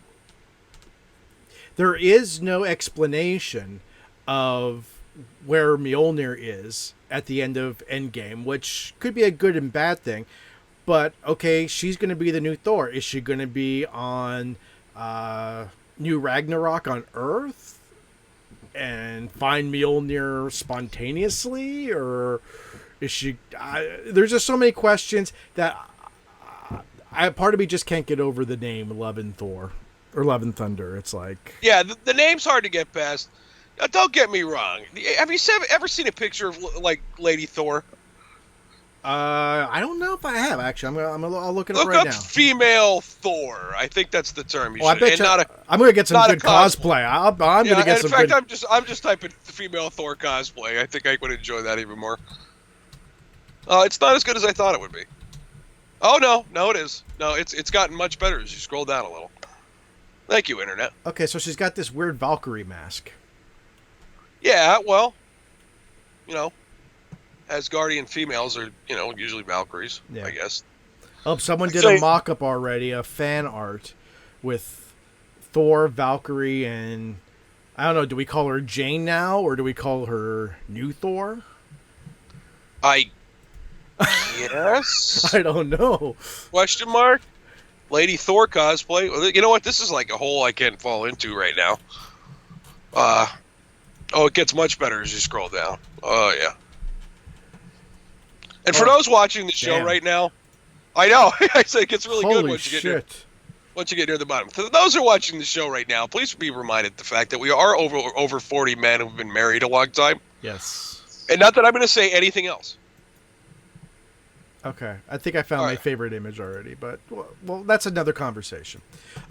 explanation of where Mjolnir is at the end of Endgame, which could be a good and bad thing. But, okay, she's going to be the new Thor. Is she going to be on New Ragnarok on Earth and find Mjolnir spontaneously? Or is she... there's just so many questions that part of me just can't get over the name Love and Thor. Or Love and Thunder. It's like... Yeah, the name's hard to get past. Don't get me wrong. Have you ever seen a picture of, like, Lady Thor? I don't know if I have, actually. I'll look it up right now. Look up female Thor. I think that's the term you should. I bet I'm going to get some good cosplay. I'm going to get some good... In fact, I'm just typing female Thor cosplay. I think I would enjoy that even more. It's not as good as I thought it would be. Oh, no, it is. No, it's gotten much better as you scroll down a little. Thank you, Internet. Okay, so she's got this weird Valkyrie mask. Yeah, well, Asgardian females are, usually Valkyries, I guess. Oh, someone did a mock-up already, a fan art with Thor, Valkyrie, and I don't know, do we call her Jane now, or do we call her New Thor? Yes. I don't know. Question mark? Lady Thor cosplay. You know what? This is like a hole I can't fall into right now. It gets much better as you scroll down. Oh, yeah. And for those watching the show right now, I know, I say it gets really good once you get near the bottom. For those who are watching the show right now, please be reminded the fact that we are over 40 men who've been married a long time. Yes. And not that I'm going to say anything else. Okay, I think I found my favorite image already, but well, that's another conversation.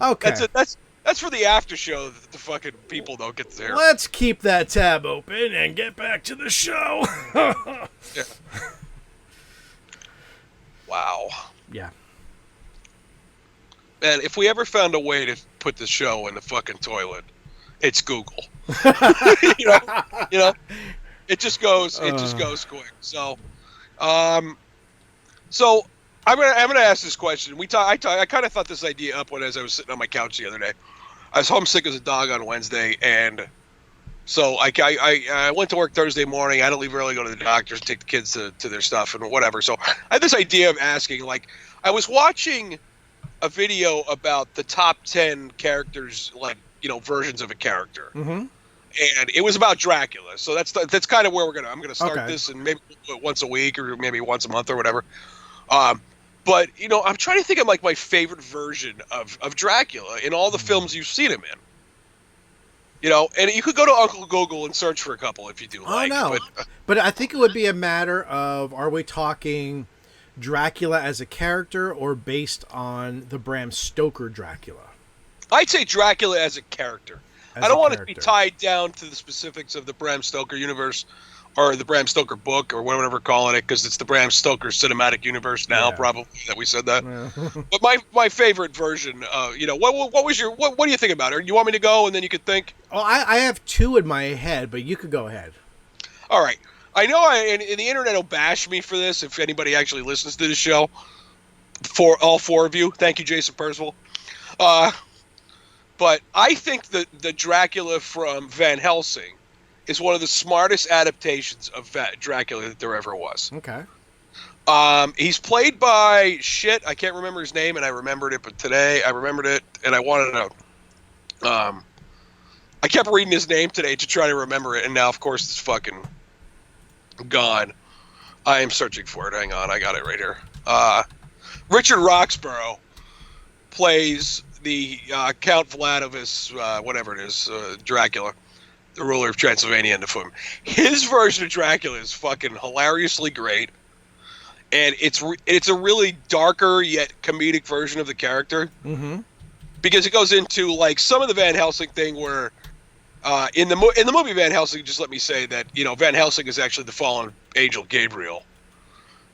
Okay, that's for the after show that the fucking people don't get there. Let's keep that tab open and get back to the show. Yeah. Wow. Yeah. And if we ever found a way to put the show in the fucking toilet, it's Google. It just goes quick. So, So I'm gonna ask this question. I kind of thought this idea up as I was sitting on my couch the other day. I was homesick as a dog on Wednesday, and so I went to work Thursday morning. I had to leave early, go to the doctors, take the kids to their stuff and whatever. So I had this idea of asking, like, I was watching a video about the top 10 characters, like, versions of a character. Mm-hmm. And it was about Dracula. So that's kind of where I'm gonna start this, and maybe once a week or maybe once a month or whatever. But I'm trying to think of like my favorite version of Dracula in all the films you've seen him in. And you could go to Uncle Google and search for a couple if you do like. No. But I think it would be a matter of, are we talking Dracula as a character or based on the Bram Stoker Dracula? I'd say Dracula as a character. I don't want it to be tied down to the specifics of the Bram Stoker universe or the Bram Stoker book or whatever we're calling it, because it's the Bram Stoker cinematic universe now, probably, that we said that. Yeah. But my favorite version, what do you think about it? You want me to go and then you could think? Oh, I have two in my head, but you could go ahead. All right. I know and the internet will bash me for this if anybody actually listens to the show. For all four of you. Thank you, Jason Percival. But I think that the Dracula from Van Helsing is one of the smartest adaptations of Dracula that there ever was. Okay. He's played by I can't remember his name, and I remembered it, but today I remembered it, and I wanted to I kept reading his name today to try to remember it, and now, of course, it's fucking gone. I am searching for it. Hang on, I got it right here. Richard Roxburgh plays the Count Vladimir, whatever it is, Dracula, the ruler of Transylvania in the film. His version of Dracula is fucking hilariously great, and it's a really darker yet comedic version of the character. Mm-hmm. Because it goes into like some of the Van Helsing thing where in the movie Van Helsing, just let me say that Van Helsing is actually the fallen angel Gabriel,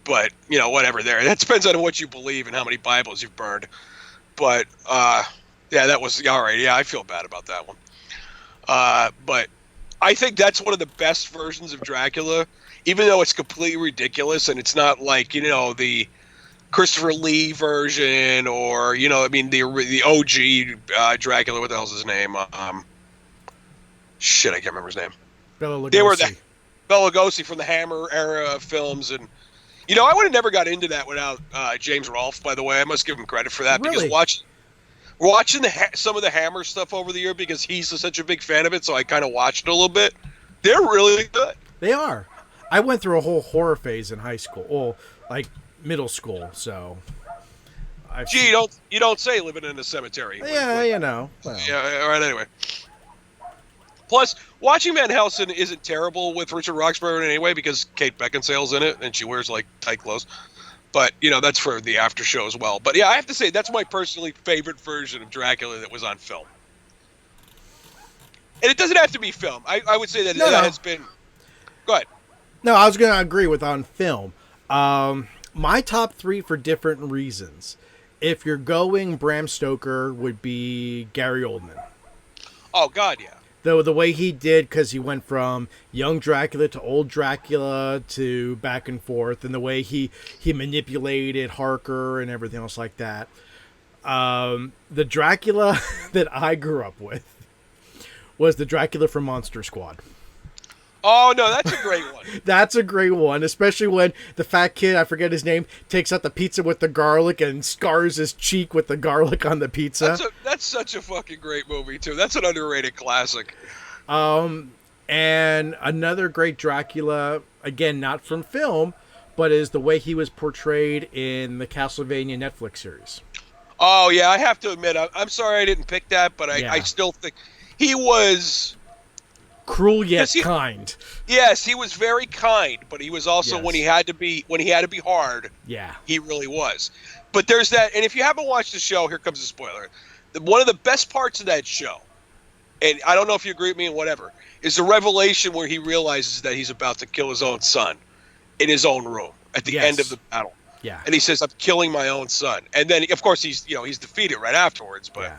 but whatever. That depends on what you believe and how many Bibles you've burned. But yeah, that was all right. Yeah, I feel bad about that one. But I think that's one of the best versions of Dracula, even though it's completely ridiculous and it's not like the Christopher Lee version or the OG Dracula. What the hell's his name? Shit, I can't remember his name. Bela Lugosi. They were Bela Lugosi from the Hammer era of films, and I would have never got into that without James Rolfe. By the way, I must give him credit for that Really? because watching some of the Hammer stuff over the year because he's such a big fan of it, so I kind of watched it a little bit. They're really good. They are. I went through a whole horror phase in high school, well, like middle school. So, you don't say living in a cemetery. Yeah, Well. Yeah. All right. Anyway. Plus, watching Van Helsing isn't terrible with Richard Roxburgh in any way because Kate Beckinsale's in it and she wears like tight clothes. But that's for the after show as well. But yeah, I have to say that's my personally favorite version of Dracula that was on film. And it doesn't have to be film. I would say that it has been. Go ahead. No, I was going to agree with on film. My top 3 for different reasons. If you're going Bram Stoker would be Gary Oldman. Oh God, yeah. Though the way he did, because he went from young Dracula to old Dracula to back and forth, and the way he manipulated Harker and everything else like that. The Dracula that I grew up with was the Dracula from Monster Squad. Oh, no, that's a great one. That's a great one, especially when the fat kid, I forget his name, takes out the pizza with the garlic and scars his cheek with the garlic on the pizza. That's such a fucking great movie, too. That's an underrated classic. And another great Dracula, again, not from film, but is the way he was portrayed in the Castlevania Netflix series. Oh, yeah, I have to admit, I'm sorry I didn't pick that, but I still think he was... cruel yet kind. Yes, he was very kind, but he was also when he had to be hard. Yeah, he really was. But there's that, and if you haven't watched the show, here comes a spoiler. One of the best parts of that show, and I don't know if you agree with me and whatever, is the revelation where he realizes that he's about to kill his own son in his own room at the end of the battle. Yeah, and he says, "I'm killing my own son," and then of course he's defeated right afterwards, but. Yeah.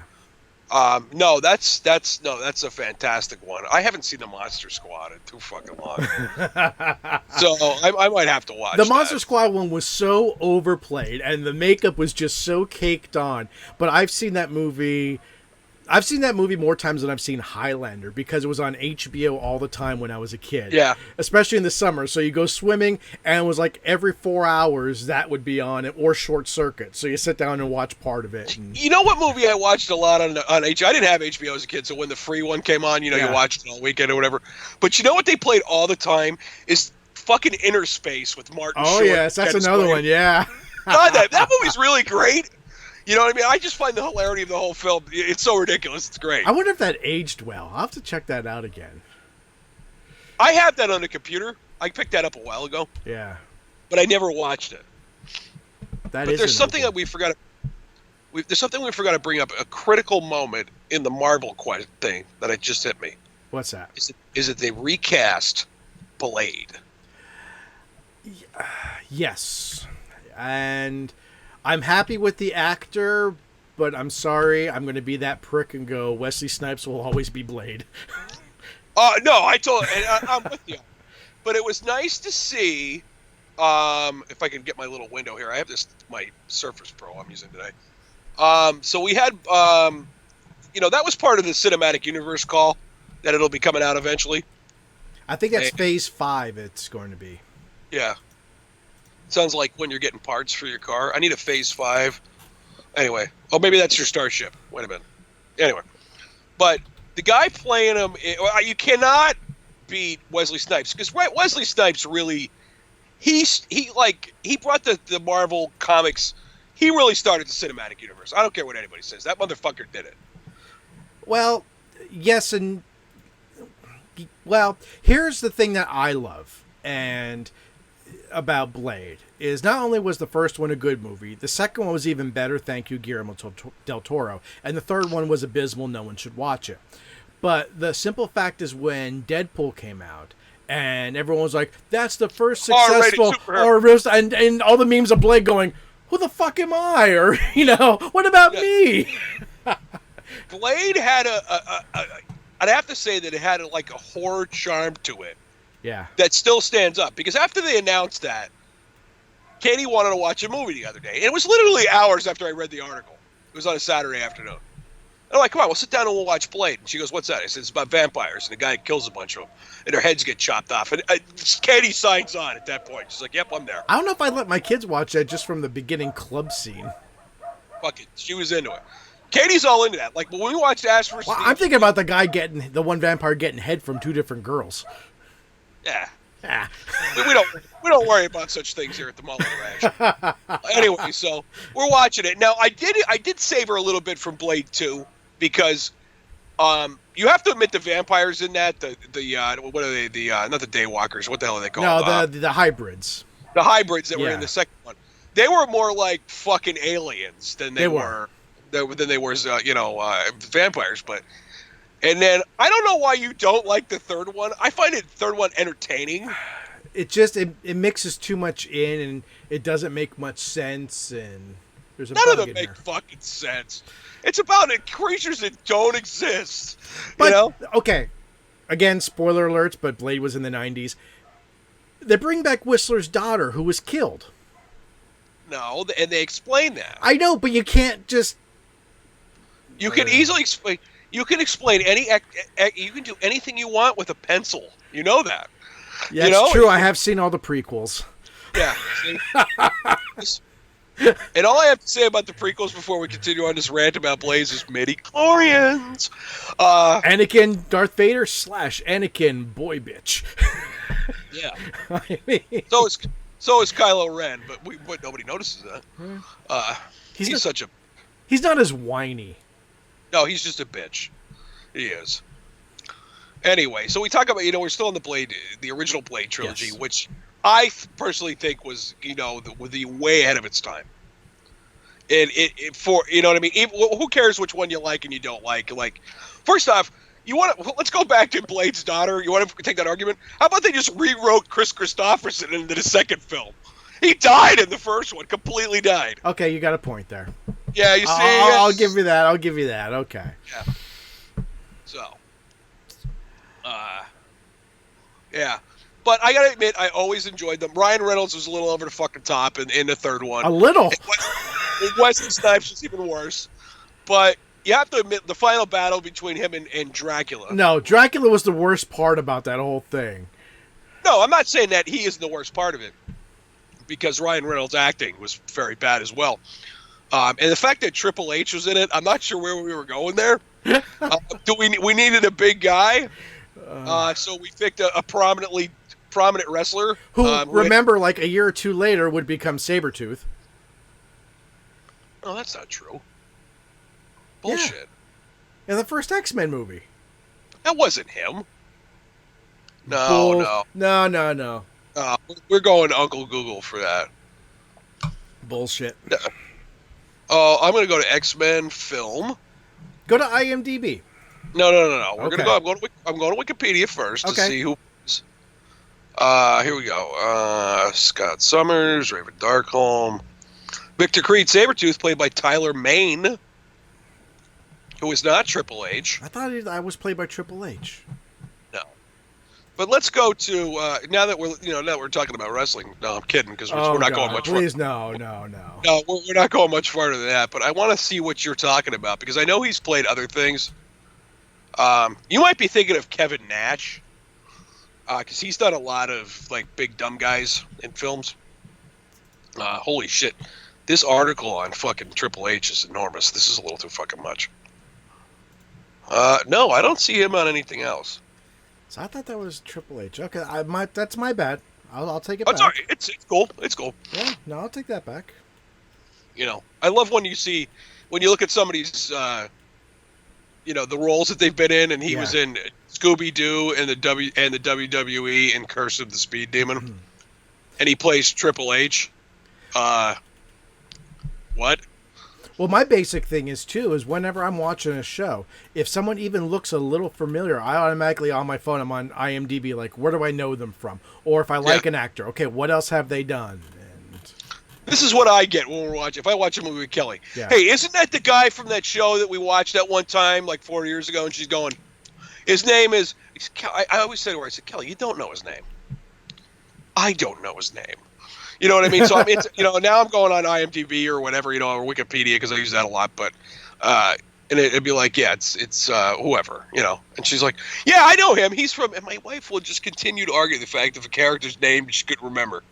No, that's a fantastic one. I haven't seen the Monster Squad in too fucking long, so I might have to watch. The Monster Squad one was so overplayed, and the makeup was just so caked on. But I've seen that movie more times than I've seen Highlander because it was on HBO all the time when I was a kid. Yeah, especially in the summer. So you go swimming, and it was like every 4 hours that would be on it, or Short Circuit. So you sit down and watch part of it. You know what movie I watched a lot on HBO? I didn't have HBO as a kid, so when the free one came on, you watched it all weekend or whatever. But you know what they played all the time is fucking Inner Space with Martin Short. Oh yes, that's another one. Yeah. God, that movie's really great. You know what I mean? I just find the hilarity of the whole film. It's so ridiculous. It's great. I wonder if that aged well. I'll have to check that out again. I have that on the computer. I picked that up a while ago. Yeah. But I never watched it. There's something that we forgot. There's something we forgot to bring up. A critical moment in the Marvel thing that it just hit me. What's that? Is it they recast Blade? Yes. And I'm happy with the actor, but I'm sorry. I'm going to be that prick and go, Wesley Snipes will always be Blade. No, I'm with you. But it was nice to see, if I can get my little window here. I have my Surface Pro I'm using today. So we had, that was part of the cinematic universe call that it'll be coming out eventually. I think that's Phase 5 it's going to be. Yeah. Sounds like when you're getting parts for your car. I need a Phase 5. Anyway. Oh, maybe that's your Starship. Wait a minute. Anyway. But the guy playing him, you cannot beat Wesley Snipes, because Wesley Snipes really, he brought the Marvel comics. He really started the cinematic universe. I don't care what anybody says. That motherfucker did it. Well, yes, and well, here's the thing that I love and about Blade is not only was the first one a good movie, the second one was even better. Thank you, Guillermo del Toro, and the third one was abysmal. No one should watch it. But the simple fact is, when Deadpool came out, and everyone was like, "That's the first successful," and all the memes of Blade going, "Who the fuck am I?" Or what about me? Blade had I'd have to say that it had a horror charm to it. Yeah. That still stands up, because after they announced that, Katie wanted to watch a movie the other day, and it was literally hours after I read the article. It was on a Saturday afternoon. I'm like, come on, we'll sit down and we'll watch Blade. And she goes, what's that? I said, it's about vampires, and a guy kills a bunch of them, and their heads get chopped off. And Katie signs on at that point. She's like, yep, I'm there. I don't know if I'd let my kids watch that just from the beginning club scene. Fuck it. She was into it. Katie's all into that. Like, when we watched Ash vs. Well, I'm thinking about the one vampire getting head from two different girls. Yeah. We don't worry about such things here at the Mullet Ranch. Anyway, so we're watching it. Now, I did savor a little bit from Blade 2, because you have to admit the vampires in that, what are they, not the Daywalkers, what the hell are they called? No, the hybrids. The hybrids that were in the second one. They were more like fucking aliens than they were vampires. But and then I don't know why you don't like the third one. I find the third one entertaining. It just it mixes too much in, and it doesn't make much sense, and there's a none bug of them in make there. fucking sense. It's about creatures that don't exist. But, okay, again, spoiler alerts, but Blade was in the 90s. They bring back Whistler's daughter, who was killed. No, and they explain that. I know, but you can't just. You can easily explain. You can explain you can do anything you want with a pencil. You know that. Yeah, it's true. I have seen all the prequels. Yeah. See? And all I have to say about the prequels before we continue on this rant about Blaze is midi-chlorians. Anakin, Darth Vader / Anakin, boy bitch. Yeah. I mean, so is Kylo Ren, but nobody notices that. He's not as whiny. No, he's just a bitch. He is. Anyway, so we talk about, we're still in the original Blade trilogy, yes, which I personally think was, the way ahead of its time. And you know what I mean? Who cares which one you like and you don't like? Like, first off, let's go back to Blade's daughter. You want to take that argument? How about they just rewrote Chris Christopherson into the second film? He died in the first one, completely died. Okay, you got a point there. Yeah, you see? I'll give you that. Okay. Yeah. So. Yeah. But I gotta admit, I always enjoyed them. Ryan Reynolds was a little over the fucking top in the third one. A little. Wesley Snipes was even worse. But you have to admit, the final battle between him and Dracula. No, Dracula was the worst part about that whole thing. No, I'm not saying that he is the worst part of it, because Ryan Reynolds' acting was very bad as well. And the fact that Triple H was in it, I'm not sure where we were going there. We needed a big guy, so we picked a prominent wrestler who, remember, like a year or two later, would become Sabretooth. Oh, that's not true. Bullshit. Yeah. In the first X-Men movie. That wasn't him. No. We're going to Uncle Google for that. Bullshit. I'm going to go to X-Men film. Go to IMDb. No. We're going to go. I'm going to Wikipedia first to see who. Here we go. Scott Summers, Raven Darkholm, Victor Creed Sabretooth, played by Tyler Mane, who is not Triple H. I thought I was played by Triple H. No. But let's go to now that we're talking about wrestling. No, I'm kidding, because we're not going much. Please, no. No, we're not going much farther than that. But I want to see what you're talking about, because I know he's played other things. You might be thinking of Kevin Nash, because he's done a lot of big dumb guys in films. Holy shit! This article on fucking Triple H is enormous. This is a little too fucking much. No, I don't see him on anything else. So I thought that was Triple H. Okay, that's my bad. I'll take it That's back. all right. It's cool. It's cool. Yeah, no, I'll take that back. You know, I love when you look at somebody's, the roles that they've been in, and he was in Scooby Doo and the WWE and Curse of the Speed Demon, and he plays Triple H. What? Well, my basic thing is whenever I'm watching a show, if someone even looks a little familiar, I automatically on my phone, I'm on IMDb, like, where do I know them from? Or if I like an actor, okay, what else have they done? And this is what I get when we're watching. If I watch a movie with Kelly, hey, isn't that the guy from that show that we watched at one time, like 4 years ago? And she's going, his name is. I always say to her, I said, Kelly, you don't know his name. I don't know his name. You know what I mean? So now I'm going on IMDb or whatever, or Wikipedia, because I use that a lot. But and it'd be like, it's whoever, And she's like, yeah, I know him. He's from. And my wife will just continue to argue the fact of a character's name she couldn't remember.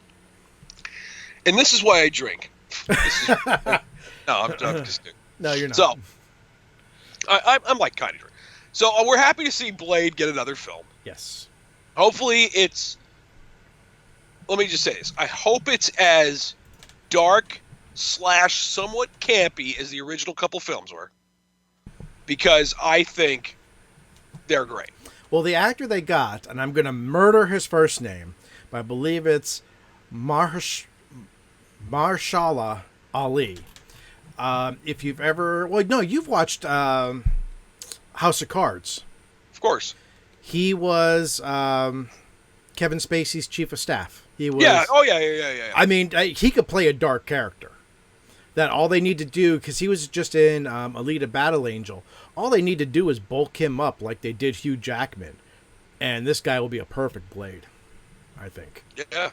And this is why I drink. No, I'm just. No, you're not. So I'm like kind of drunk. So we're happy to see Blade get another film. Yes. Hopefully it's. Let me just say this. I hope it's as dark / somewhat campy as the original couple films were, because I think they're great. Well, the actor they got, and I'm going to murder his first name, but I believe it's Mahershala Ali. If you've ever... Well, no, you've watched House of Cards. Of course. He was Kevin Spacey's chief of staff. He was, yeah. Oh, yeah. I mean, he could play a dark character. That all they need to do, because he was just in Alita Battle Angel, all they need to do is bulk him up like they did Hugh Jackman, and this guy will be a perfect Blade, I think. Yeah.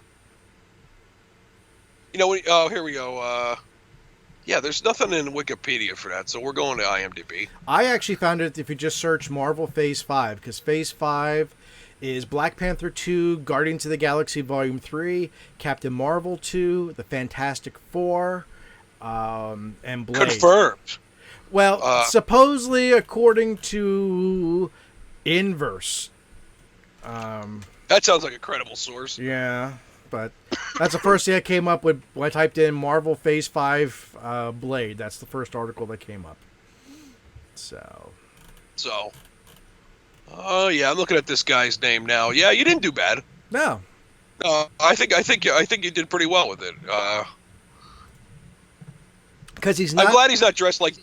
Here we go. There's nothing in Wikipedia for that, so we're going to IMDb. I actually found it if you just search Marvel Phase 5, because Phase 5 is Black Panther 2, Guardians of the Galaxy Volume 3, Captain Marvel 2, The Fantastic Four, and Blade. Confirmed. Well, supposedly, according to Inverse. That sounds like a credible source. Yeah, but that's the first thing I came up with when I typed in Marvel Phase 5 Blade. That's the first article that came up. So. Oh yeah, I'm looking at this guy's name now. Yeah, you didn't do bad. No. I think you did pretty well with it. Because he's not. I'm glad he's not dressed like.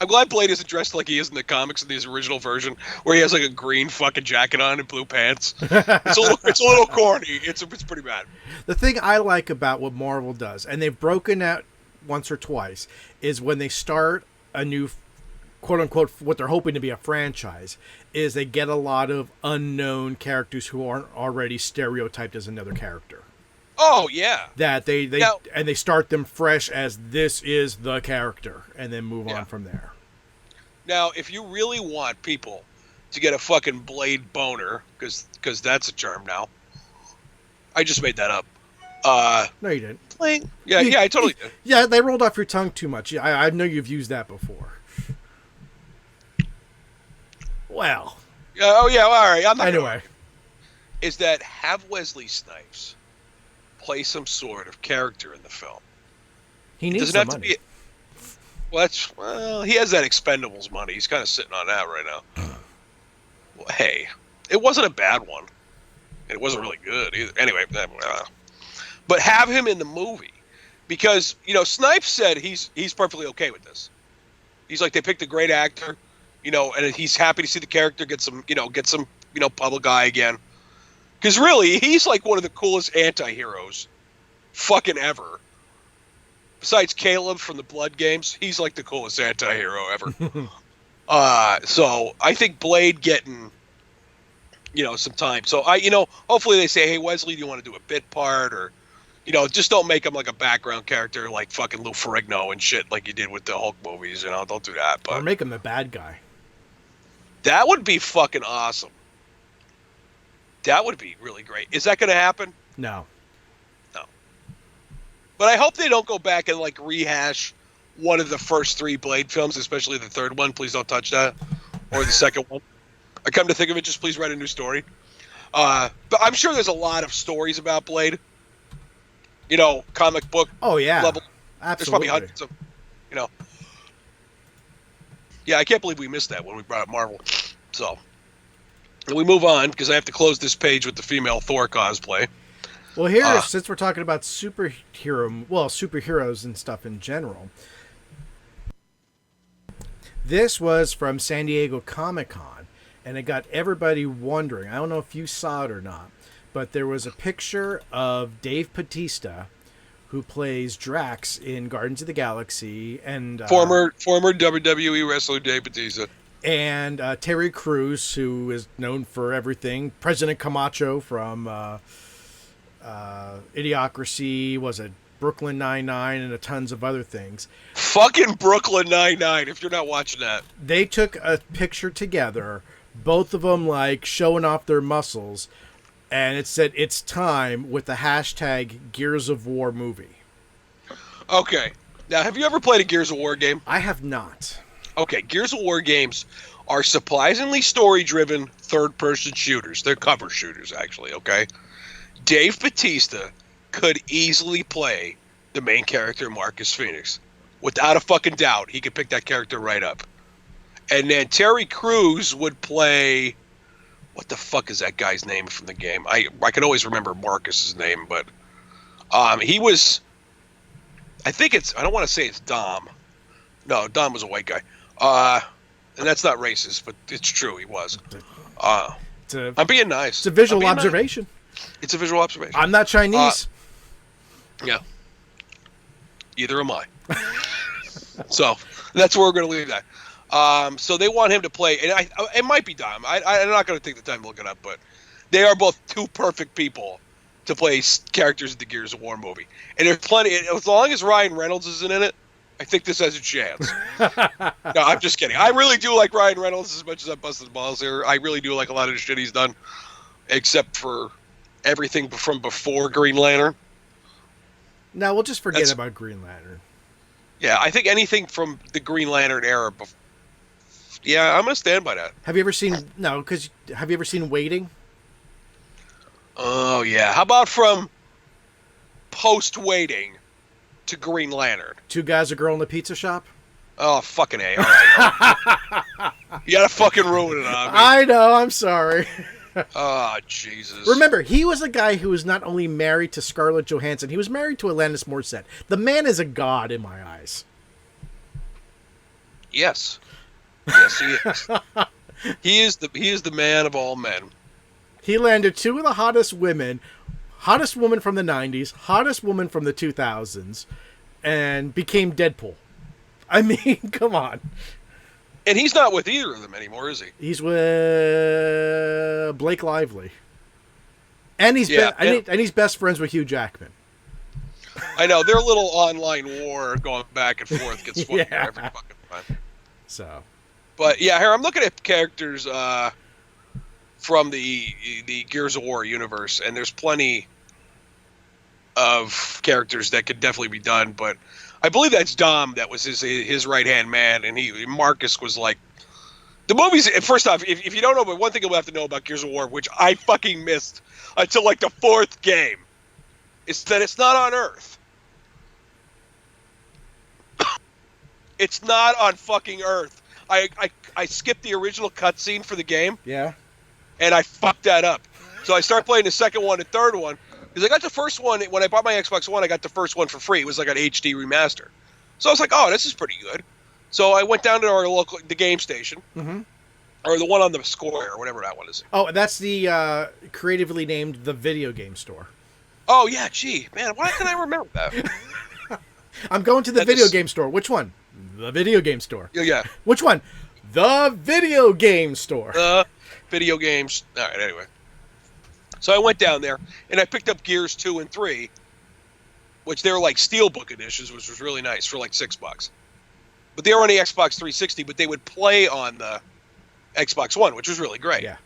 I'm glad Blade isn't dressed like he is in the comics in his original version, where he has like a green fucking jacket on and blue pants. It's a little corny. It's pretty bad. The thing I like about what Marvel does, and they've broken out once or twice, is when they start a new, quote unquote, what they're hoping to be a franchise, is they get a lot of unknown characters who aren't already stereotyped as another character. Oh yeah. That they start them fresh as this is the character, and then move on from there. Now, if you really want people to get a fucking Blade boner, because that's a term now. I just made that up. No, you didn't. Yeah, I totally did. Yeah, they rolled off your tongue too much. I know you've used that before. Well. Oh yeah. All right. Anyway, is that have Wesley Snipes play some sort of character in the film? He needs some money. Well, he has that Expendables money. He's kind of sitting on that right now. Well, hey, it wasn't a bad one. It wasn't really good either. Anyway, but have him in the movie, because Snipes said he's perfectly okay with this. He's like, they picked a great actor, and he's happy to see the character get some public eye again. Because really, he's like one of the coolest anti-heroes fucking ever. Besides Caleb from the Blood Games, he's like the coolest anti-hero ever. So I think Blade getting, some time. So hopefully they say, hey, Wesley, do you want to do a bit part? Or, just don't make him like a background character like fucking Lou Ferrigno and shit like you did with the Hulk movies. Don't do that. But or make him the bad guy. That would be fucking awesome. That would be really great. Is that going to happen? No. But I hope they don't go back and like rehash one of the first 3 Blade films, especially the third one. Please don't touch that. or the second one. I come to think of it, just please write a new story. But I'm sure there's a lot of stories about Blade. You know, comic book. Oh yeah, level. absolutely. There's probably hundreds of. You know. Yeah, I can't believe we missed that when we brought up Marvel. So, and we move on because I have to close this page with the female Thor cosplay. Well, here, since we're talking about superheroes and stuff in general, this was from San Diego Comic-Con, and it got everybody wondering. I don't know if you saw it or not, but there was a picture of Dave Bautista, who plays Drax in Guardians of the Galaxy, and former WWE wrestler Dave Bautista, and Terry Crews, who is known for everything. President Camacho from Idiocracy, was it Brooklyn Nine-Nine, and tons of other things. Fucking Brooklyn Nine-Nine, if you're not watching that. They took a picture together, both of them like showing off their muscles, and it said it's time with the hashtag Gears of War movie. Okay. Now, have you ever played a Gears of War game? I have not. Okay, Gears of War games are surprisingly story-driven third-person shooters. They're cover shooters, actually, okay? Dave Bautista could easily play the main character, Marcus Phoenix. Without a fucking doubt, he could pick that character right up. And then Terry Crews would play... What the fuck is that guy's name from the game? I can always remember Marcus's name, but he was... I think it's... I don't want to say it's Dom. No, Dom was a white guy. And that's not racist, but it's true, he was. I'm being nice. It's a visual observation. Nice. It's a visual observation. I'm not Chinese. Yeah. Either am I. So, that's where we're going to leave that. So they want him to play, and it might be Dom. I'm not going to take the time to look it up, but they are both two perfect people to play characters in the Gears of War movie. And there's plenty, as long as Ryan Reynolds isn't in it, I think this has a chance. No, I'm just kidding. I really do like Ryan Reynolds as much as I busted balls here. I really do like a lot of the shit he's done, except for everything from before Green Lantern. No, we'll just forget about Green Lantern. Yeah, I think anything from the Green Lantern era. Yeah, I'm going to stand by that. Have you ever seen... No, because... Have you ever seen Waiting? Oh, yeah. How about from post-Waiting to Green Lantern? Two guys, a girl in a pizza shop? Oh, fucking A. All right. You got to fucking ruin it on me. I know. I'm sorry. Oh, Jesus. Remember, he was a guy who was not only married to Scarlett Johansson, he was married to Alanis Morissette. The man is a god in my eyes. Yes. Yes, he is. He is the man of all men. He landed two of the hottest women, hottest woman from the 90s, hottest woman from the 2000s, and became Deadpool. I mean, come on. And he's not with either of them anymore, is he? He's with Blake Lively. And he's he's best friends with Hugh Jackman. I know, their little online war going back and forth gets funny every fucking time. So, but yeah, here I'm looking at characters from the Gears of War universe, and there's plenty of characters that could definitely be done. But I believe that's Dom that was his right hand man, and Marcus was like the movies. First off, if you don't know, but one thing you'll have to know about Gears of War, which I fucking missed until like the fourth game, is that it's not on Earth. It's not on fucking Earth. I skipped the original cutscene for the game. Yeah. And I fucked that up. So I started playing the second one and third one. Because I got the first one, when I bought my Xbox One, I got the first one for free. It was like an HD remaster. So I was like, oh, this is pretty good. So I went down to the game station. Mm-hmm. Or the one on the square, or whatever that one is. Oh, that's the creatively named the video game store. Oh, yeah, gee. Man, why can I remember that? I'm going to the video game store. Which one? The video game store. Yeah. Which one? The video game store. Video games. All right, anyway. So I went down there, and I picked up Gears 2 and 3, which they were like Steelbook editions, which was really nice, for like $6. But they were on the Xbox 360, but they would play on the Xbox One, which was really great. Yeah.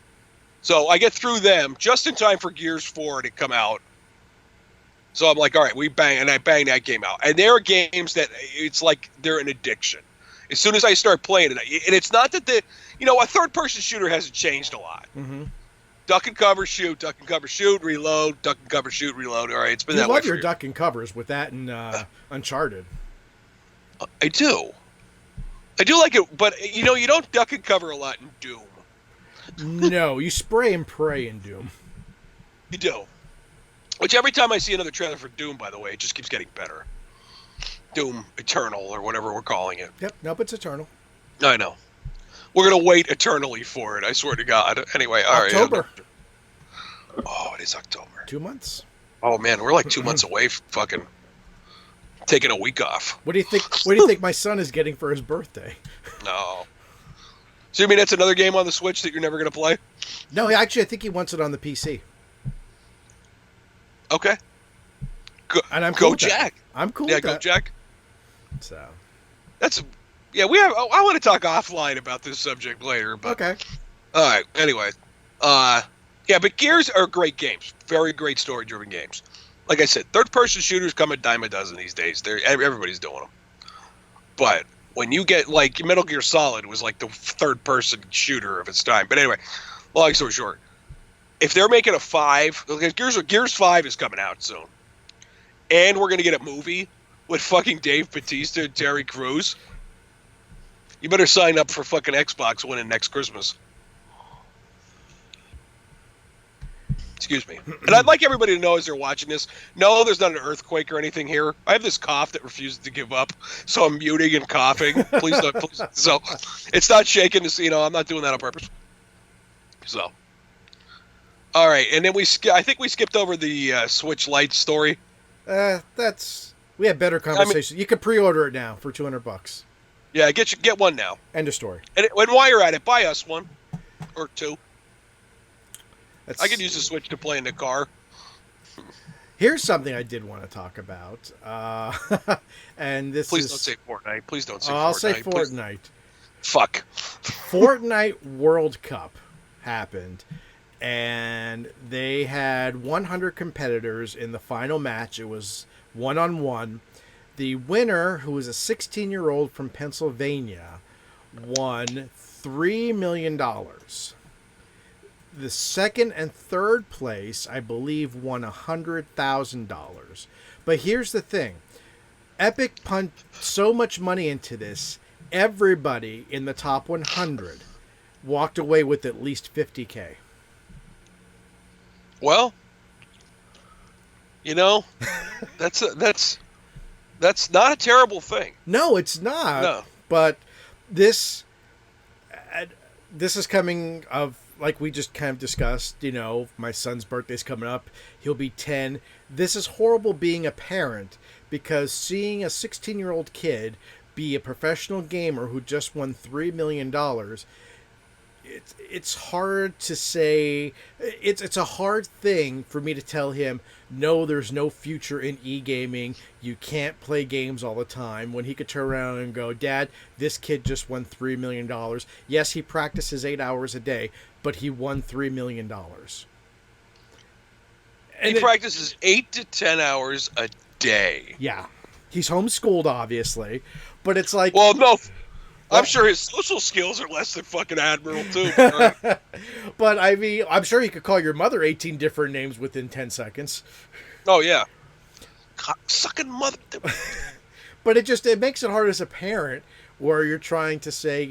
So I get through them just in time for Gears 4 to come out. So I'm like, all right, I bang that game out. And there are games that it's like they're an addiction. As soon as I start playing it, and it's not that a third-person shooter hasn't changed a lot. Mm-hmm. Duck and cover, shoot, reload, duck and cover, shoot, reload. All right, it's been you that way love for your years. duck and covers with that and Uncharted. I do. I do like it, but you don't duck and cover a lot in Doom. No, you spray and pray in Doom. You do. Which every time I see another trailer for Doom, by the way, it just keeps getting better. Doom Eternal, or whatever we're calling it. Yep, nope, it's Eternal. I know. We're going to wait eternally for it, I swear to God. Anyway, all right. October. Oh, it is October. 2 months. Oh, man, we're like 2 months away from fucking taking a week off. What do you think? What do you think my son is getting for his birthday? No. So you mean that's another game on the Switch that you're never going to play? No, actually, I think he wants it on the PC. Okay. And I'm cool with Jack. That. I'm cool yeah, with go that. Jack. So. Yeah, I want to talk offline about this subject later. But, okay. All right. Anyway. Yeah, but Gears are great games. Very great story-driven games. Like I said, third-person shooters come a dime a dozen these days. Everybody's doing them. But when you get, like, Metal Gear Solid was like the third-person shooter of its time. But anyway, long story short, if they're making a 5, Gears 5 is coming out soon. And we're going to get a movie with fucking Dave Bautista and Terry Crews. You better sign up for fucking Xbox winning next Christmas. Excuse me. And I'd like everybody to know as they're watching this, no, there's not an earthquake or anything here. I have this cough that refuses to give up, so I'm muting and coughing. Please don't. Please. So it's not shaking. I'm not doing that on purpose. So. All right, and then I think we skipped over the Switch Lite story. We had better conversation. You could pre-order it now for $200. Yeah, get one now. End of story. And while you're at it, buy us one or two. I could use the Switch to play in the car. Here's something I did want to talk about, and this Please is... don't say Fortnite. Please don't say Fortnite. I'll say Fortnite. Please. Fuck. Fortnite World Cup happened, and they had 100 competitors in the final match. It was 1-on-1. The winner, who was a 16-year-old from Pennsylvania, won $3 million. The second and third place, I believe, won $100,000. But here's the thing. Epic pumped so much money into this, everybody in the top 100 walked away with at least $50K. Well, that's not a terrible thing. No, it's not. No. But this is coming of, like we just kind of discussed, my son's birthday's coming up. He'll be 10. This is horrible being a parent, because seeing a 16-year-old kid be a professional gamer who just won $3 million, it's hard to say. It's a hard thing for me to tell him, no, there's no future in e-gaming. You can't play games all the time, when he could turn around and go, Dad, this kid just won $3 million. Yes, he practices 8 hours a day, but he won $3 million. He practices 8 to 10 hours a day. Yeah. He's homeschooled, obviously, but it's like... Well, no, I'm sure his social skills are less than fucking Admiral, too. Right? But, I mean, I'm sure he could call your mother 18 different names within 10 seconds. Oh, yeah. Sucking mother... But it makes it hard as a parent, where you're trying to say,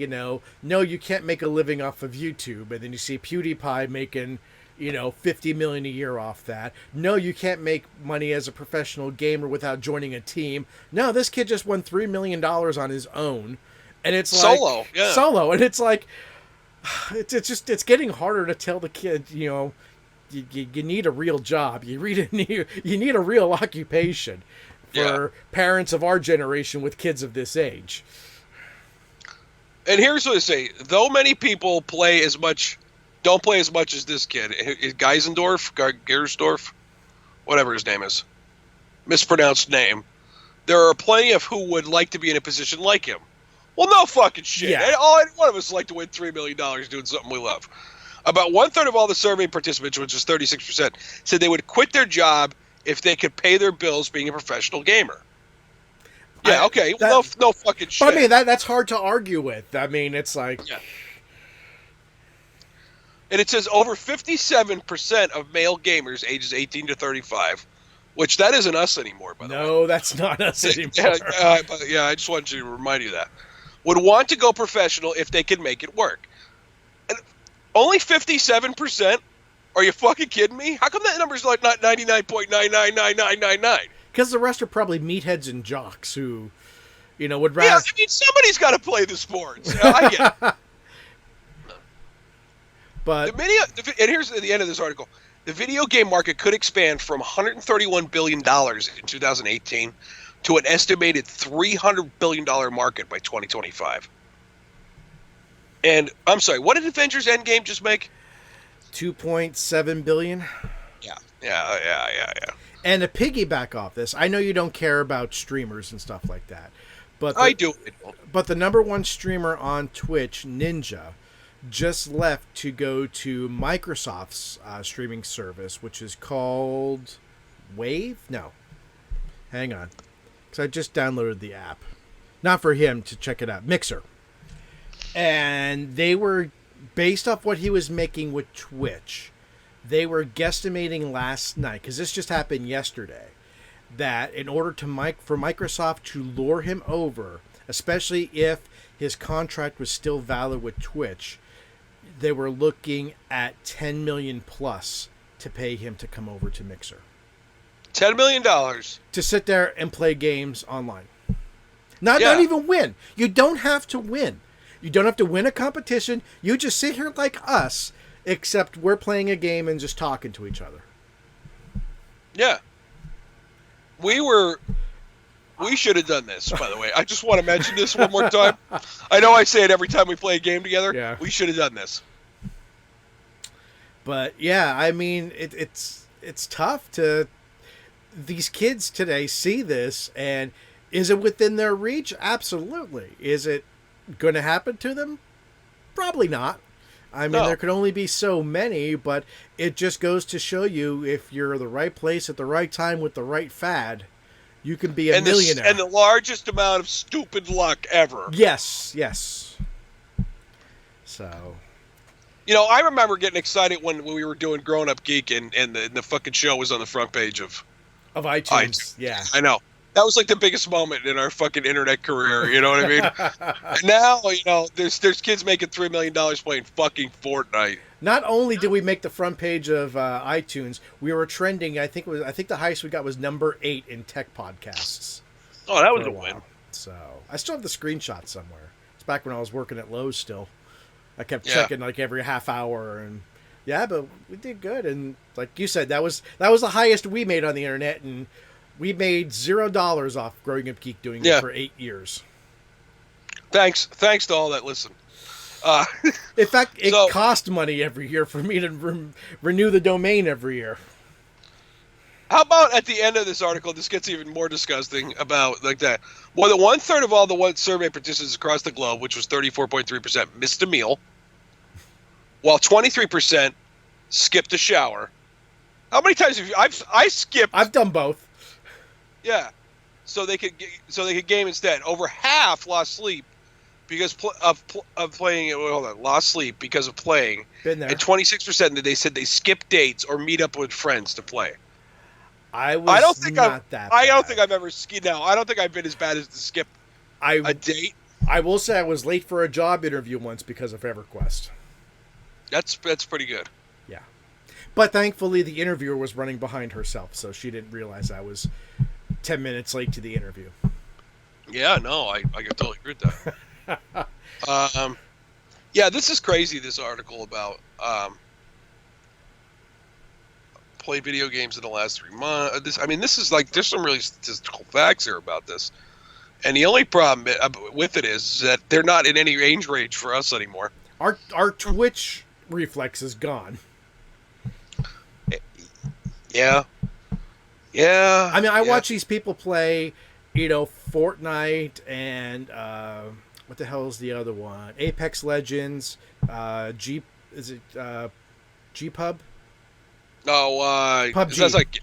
no, you can't make a living off of YouTube, and then you see PewDiePie making, $50 million a year off that. No, you can't make money as a professional gamer without joining a team. No, this kid just won $3 million on his own, and it's like solo, and it's like it's getting harder to tell the kid, you need a real job, you need a real occupation for parents of our generation with kids of this age. And here's what I say: though many people don't play as much as this kid, Gersdorf, whatever his name is, mispronounced name. There are plenty of who would like to be in a position like him. Well, no fucking shit. Yeah. Any one of us would like to win $3 million doing something we love. About 1/3 of all the survey participants, which is 36%, said they would quit their job if they could pay their bills being a professional gamer. Yeah, okay. No fucking shit. But I mean, that's hard to argue with. I mean, it's like... Yeah. And it says over 57% of male gamers ages 18 to 35, which that isn't us anymore, by the way. No, that's not us anymore. Yeah, I just wanted to remind you of that. Would want to go professional if they could make it work. And only 57%? Are you fucking kidding me? How come that number's like not 99.999999? Because the rest are probably meatheads and jocks who, would rather... Yeah, I mean, somebody's got to play the sports. I get it. But... and here's the end of this article. The video game market could expand from $131 billion in 2018 to an estimated $300 billion market by 2025. And, I'm sorry, what did Avengers Endgame just make? 2.7 billion. Yeah. And to piggyback off this, I know you don't care about streamers and stuff like that, but I do. But the number one streamer on Twitch, Ninja, just left to go to Microsoft's streaming service, which is called Wave. No, hang on, because I just downloaded the app. Not for him to check it out. Mixer, and they were based off what he was making with Twitch. They were guesstimating last night, because this just happened yesterday, that in order to for Microsoft to lure him over, especially if his contract was still valid with Twitch, they were looking at $10 million plus to pay him to come over to Mixer. $10 million to sit there and play games online. Not even win. You don't have to win. You don't have to win a competition. You just sit here like us, except we're playing a game and just talking to each other. Yeah. We should have done this, by the way. I just want to mention this one more time. I know I say it every time we play a game together. Yeah. We should have done this. But yeah, I mean, it's tough to... These kids today see this, and is it within their reach? Absolutely. Is it going to happen to them? Probably not. I mean, there can only be so many, but it just goes to show you, if you're the right place at the right time with the right fad, you can be a millionaire. And the largest amount of stupid luck ever. Yes. So... I remember getting excited when we were doing Grown Up Geek and the fucking show was on the front page of iTunes. Yeah. I know. That was like the biggest moment in our fucking internet career, you know what I mean? And now, there's kids making $3 million playing fucking Fortnite. Not only did we make the front page of iTunes, we were trending. I think the highest we got was number 8 in tech podcasts. Oh, that was a win. So I still have the screenshot somewhere. It's back when I was working at Lowe's still. I kept checking like every half hour, and but we did good. And like you said, that was the highest we made on the internet, and we made $0 off Growing Up Geek doing it for 8 years. Thanks to all that listen. In fact, it cost money every year for me to renew the domain every year. How about at the end of this article, this gets even more disgusting about like that. More than 1/3 of all the survey participants across the globe, which was 34.3%, missed a meal, while 23% skipped a shower. How many times have you? I skipped. I've done both. Yeah, so they could game instead. Over half lost sleep because of playing. Hold on, lost sleep because of playing. Been there. And 26% they said they skip dates or meet up with friends to play. I don't think I've ever skied. No, I don't think I've been as bad as to skip a date. I will say I was late for a job interview once because of EverQuest. That's pretty good. Yeah, but thankfully the interviewer was running behind herself, so she didn't realize I was 10 minutes late to the interview. Yeah, no, I can totally agree with that. This is crazy. This article about play video games in the last 3 months. This is like, there's some really statistical facts here about this. And the only problem with it is that they're not in any age range for us anymore. Our Twitch reflex is gone. Yeah. Yeah. I mean, I watch these people play, Fortnite and what the hell is the other one? Apex Legends, G-Pub? Oh, PUBG. That's like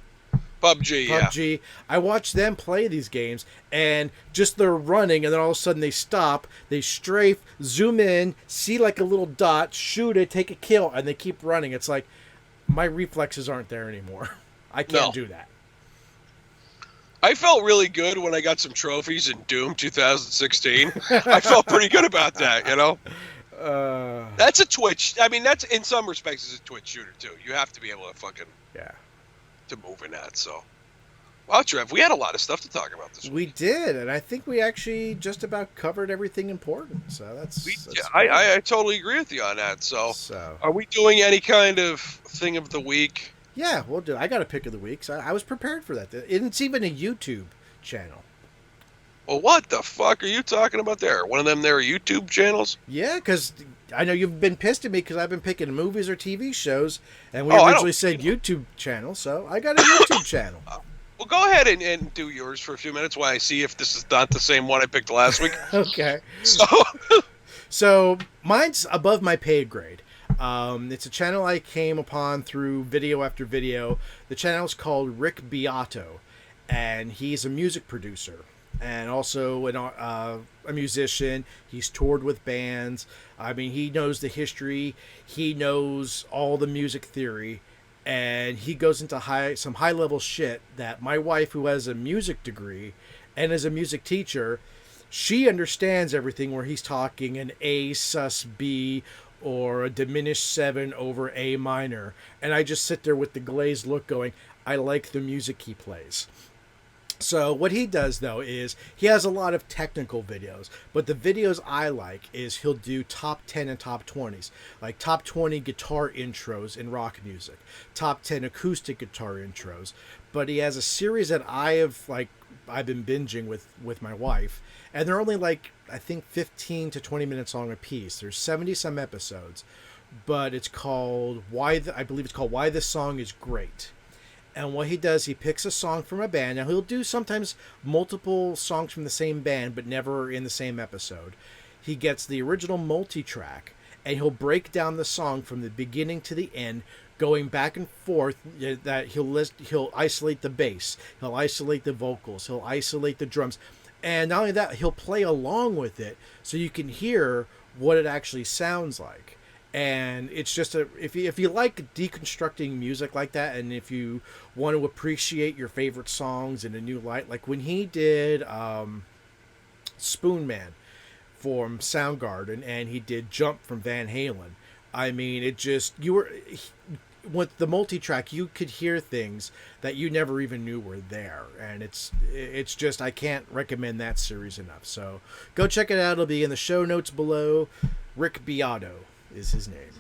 PUBG. I watch them play these games, and just they're running, and then all of a sudden they stop, they strafe, zoom in, see like a little dot, shoot it, take a kill, and they keep running. It's like, my reflexes aren't there anymore. I can't do that. I felt really good when I got some trophies in Doom 2016. I felt pretty good about that, you know? That's a Twitch. I mean, that's, in some respects, it's a Twitch shooter, too. You have to be able to fucking... Yeah. To move in that, so... Wow, Trev, we had a lot of stuff to talk about this week. We did, and I think we actually just about covered everything important, so that's I totally agree with you on that, so... Are we doing any kind of thing of the week? Yeah, we'll do. I got a pick of the week, so I was prepared for that. It's even a YouTube channel. Well, what the fuck are you talking about there? One of them there YouTube channels? Yeah, because I know you've been pissed at me because I've been picking movies or TV shows, and we originally said YouTube channel, so I got a YouTube channel. Well, go ahead and do yours for a few minutes while I see if this is not the same one I picked last week. Okay. So mine's above my paid grade. It's a channel I came upon through video after video. The channel is called Rick Beato, and he's a music producer and also a musician. He's toured with bands. I mean, he knows the history. He knows all the music theory, and he goes into some high-level shit that my wife, who has a music degree and is a music teacher, she understands everything where he's talking an A sus B or a diminished 7 over A minor. And I just sit there with the glazed look going, I like the music he plays. So what he does, though, is he has a lot of technical videos, but the videos I like is he'll do top 10 and top 20s, like top 20 guitar intros in rock music, top 10 acoustic guitar intros. But he has a series that I've been binging with my wife, and they're only I think 15 to 20 minutes long a piece. There's 70 some episodes, but it's called I believe it's called Why This Song Is Great. And what he does, he picks a song from a band. Now, he'll do sometimes multiple songs from the same band, but never in the same episode. He gets the original multi-track, and he'll break down the song from the beginning to the end, going back and forth. That he'll isolate the bass, he'll isolate the vocals, he'll isolate the drums. And not only that, he'll play along with it so you can hear what it actually sounds like. And it's just if you like deconstructing music like that, and if you want to appreciate your favorite songs in a new light, like when he did Spoon Man from Soundgarden and he did Jump from Van Halen, I mean, with the multi-track, you could hear things that you never even knew were there, and it's just, I can't recommend that series enough. So go check it out. It'll be in the show notes below. Rick Beato is his name.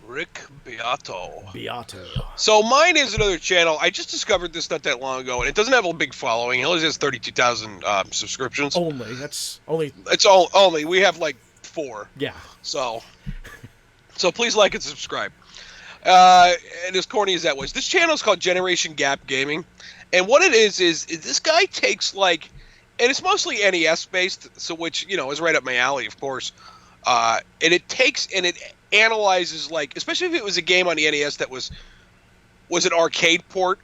Rick Beato. Beato. So mine is another channel. I just discovered this not that long ago, and it doesn't have a big following. It only has 32,000 subscriptions. Only. That's only. It's only. We have 4. Yeah. So please like and subscribe. And as corny as that was, this channel is called Generation Gap Gaming, and what it is this guy takes and it's mostly NES based, so which is right up my alley, of course. And it takes and it analyzes especially if it was a game on the NES that was an arcade port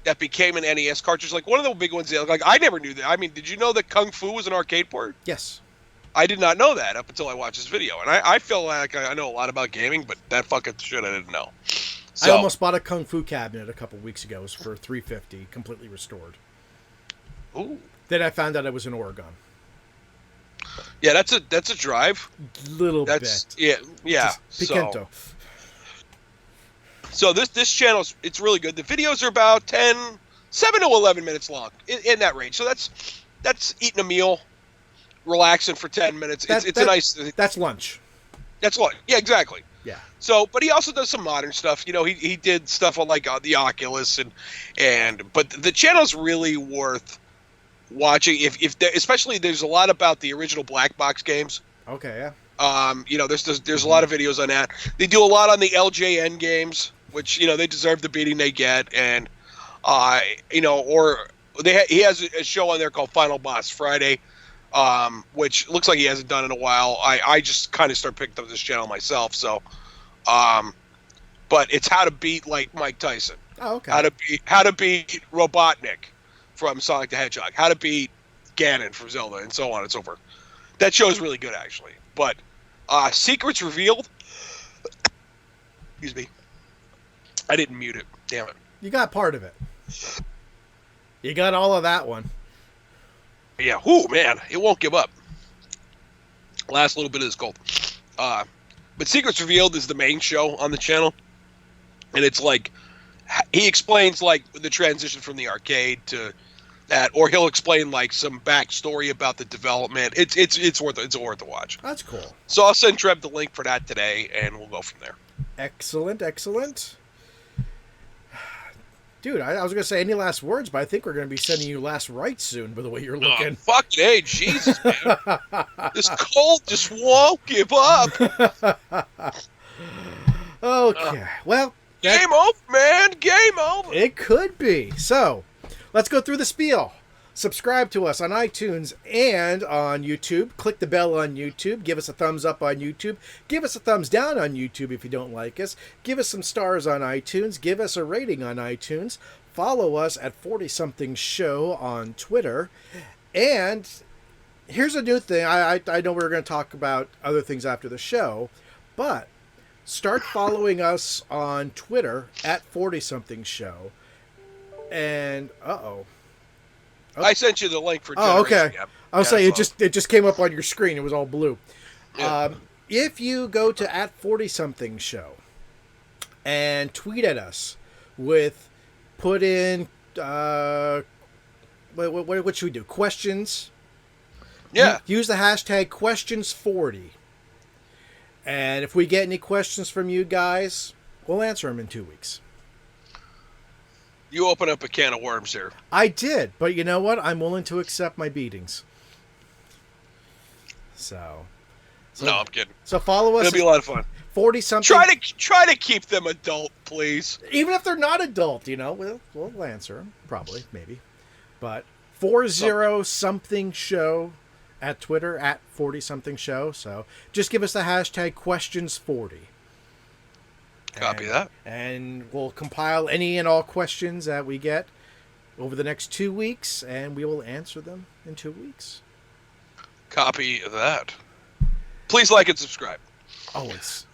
that became an NES cartridge. One of the big ones. I never knew that. I mean, did you know that Kung Fu was an arcade port? Yes. I did not know that up until I watched this video, and I feel like I know a lot about gaming, but that fucking shit I didn't know. So, I almost bought a Kung Fu cabinet a couple weeks ago. It was for $350, completely restored. Ooh. Then I found out it was in Oregon. Yeah, that's a drive. Little bit. Yeah. Piquento. So this channel, it's really good. The videos are about 7 to 11 minutes long, in that range. So that's eating a meal, relaxing for 10 minutes. It's a nice. That's lunch. That's lunch. Yeah, exactly. Yeah. So, but he also does some modern stuff. He did stuff on the Oculus but the channel's really worth watching especially there's a lot about the original black box games. Okay, yeah. There's a lot of videos on that. They do a lot on the LJN games, which they deserve the beating they get, and he has a show on there called Final Boss Friday, which looks like he hasn't done in a while. I just kind of started picking up this channel myself, so but it's how to beat Mike Tyson. Oh, okay. How to beat Robotnik from Sonic the Hedgehog. How to beat Ganon from Zelda, and so on and so forth. That show is really good, actually. But Secrets Revealed. Excuse me. I didn't mute it. Damn it. You got part of it. You got all of that one. Yeah. Whoo, man. It won't give up. Last little bit of this cold. But Secrets Revealed is the main show on the channel. And it's like, he explains like the transition from the arcade to that, or he'll explain like some backstory about the development. It's worth a watch. That's cool. So I'll send Trev the link for that today, and we'll go from there. Excellent. Dude, I was going to say any last words, but I think we're going to be sending you last rites soon by the way you're looking. Oh, fuck it. Hey, Jesus, man. This cold just won't give up. Okay. Well, game over, man. Game over. It could be. So, let's go through the spiel. Subscribe to us on iTunes and on YouTube. Click the bell on YouTube. Give us a thumbs up on YouTube. Give us a thumbs down on YouTube if you don't like us. Give us some stars on iTunes. Give us a rating on iTunes. Follow us at 40-something show on Twitter. And here's a new thing. I know we're going to talk about other things after the show, but start following us on Twitter at 40-something show. And I sent you the link for Oh, Generation okay. Gap. I'll say so. it just came up on your screen. It was all blue. Yeah. If you go to at 40-something show and tweet at us with put in what should we do? Questions. Yeah. Use the hashtag questions40. And if we get any questions from you guys, we'll answer them in 2 weeks. You open up a can of worms here. I did, but you know what? I'm willing to accept my beatings. So no, I'm kidding. So follow us. It'll be a lot of fun. 40-something. Try to keep them adult, please. Even if they're not adult, we'll answer them probably, maybe. But 40-something show at Twitter at 40-something show. So just give us the hashtag questions40. Copy that. And we'll compile any and all questions that we get over the next 2 weeks, and we will answer them in 2 weeks. Copy that. Please like and subscribe. Always.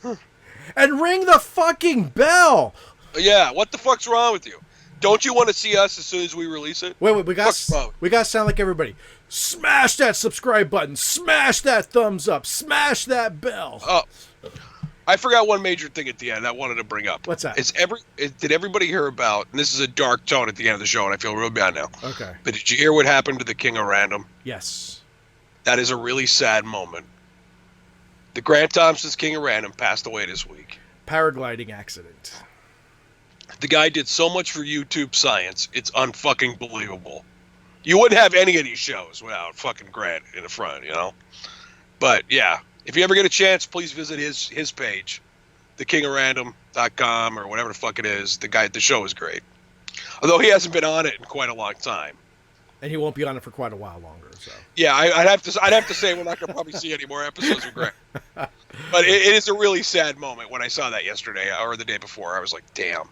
And ring the fucking bell! Yeah, what the fuck's wrong with you? Don't you want to see us as soon as we release it? Wait, we got to sound like everybody. Smash that subscribe button. Smash that thumbs up. Smash that bell. Oh. I forgot one major thing at the end I wanted to bring up. What's that? Did everybody hear about, and this is a dark tone at the end of the show, and I feel real bad now. Okay. But did you hear what happened to the King of Random? Yes. That is a really sad moment. The Grant Thompson's King of Random passed away this week. Paragliding accident. The guy did so much for YouTube science, it's unfucking believable. You wouldn't have any of these shows without fucking Grant in the front, you know? But, yeah. If you ever get a chance, please visit his page, thekingrandom.com or whatever the fuck it is. The show is great. Although he hasn't been on it in quite a long time. And he won't be on it for quite a while longer. So yeah, I'd have to say we're not going to probably see any more episodes of Grant. But it is a really sad moment when I saw that yesterday or the day before. I was like, damn.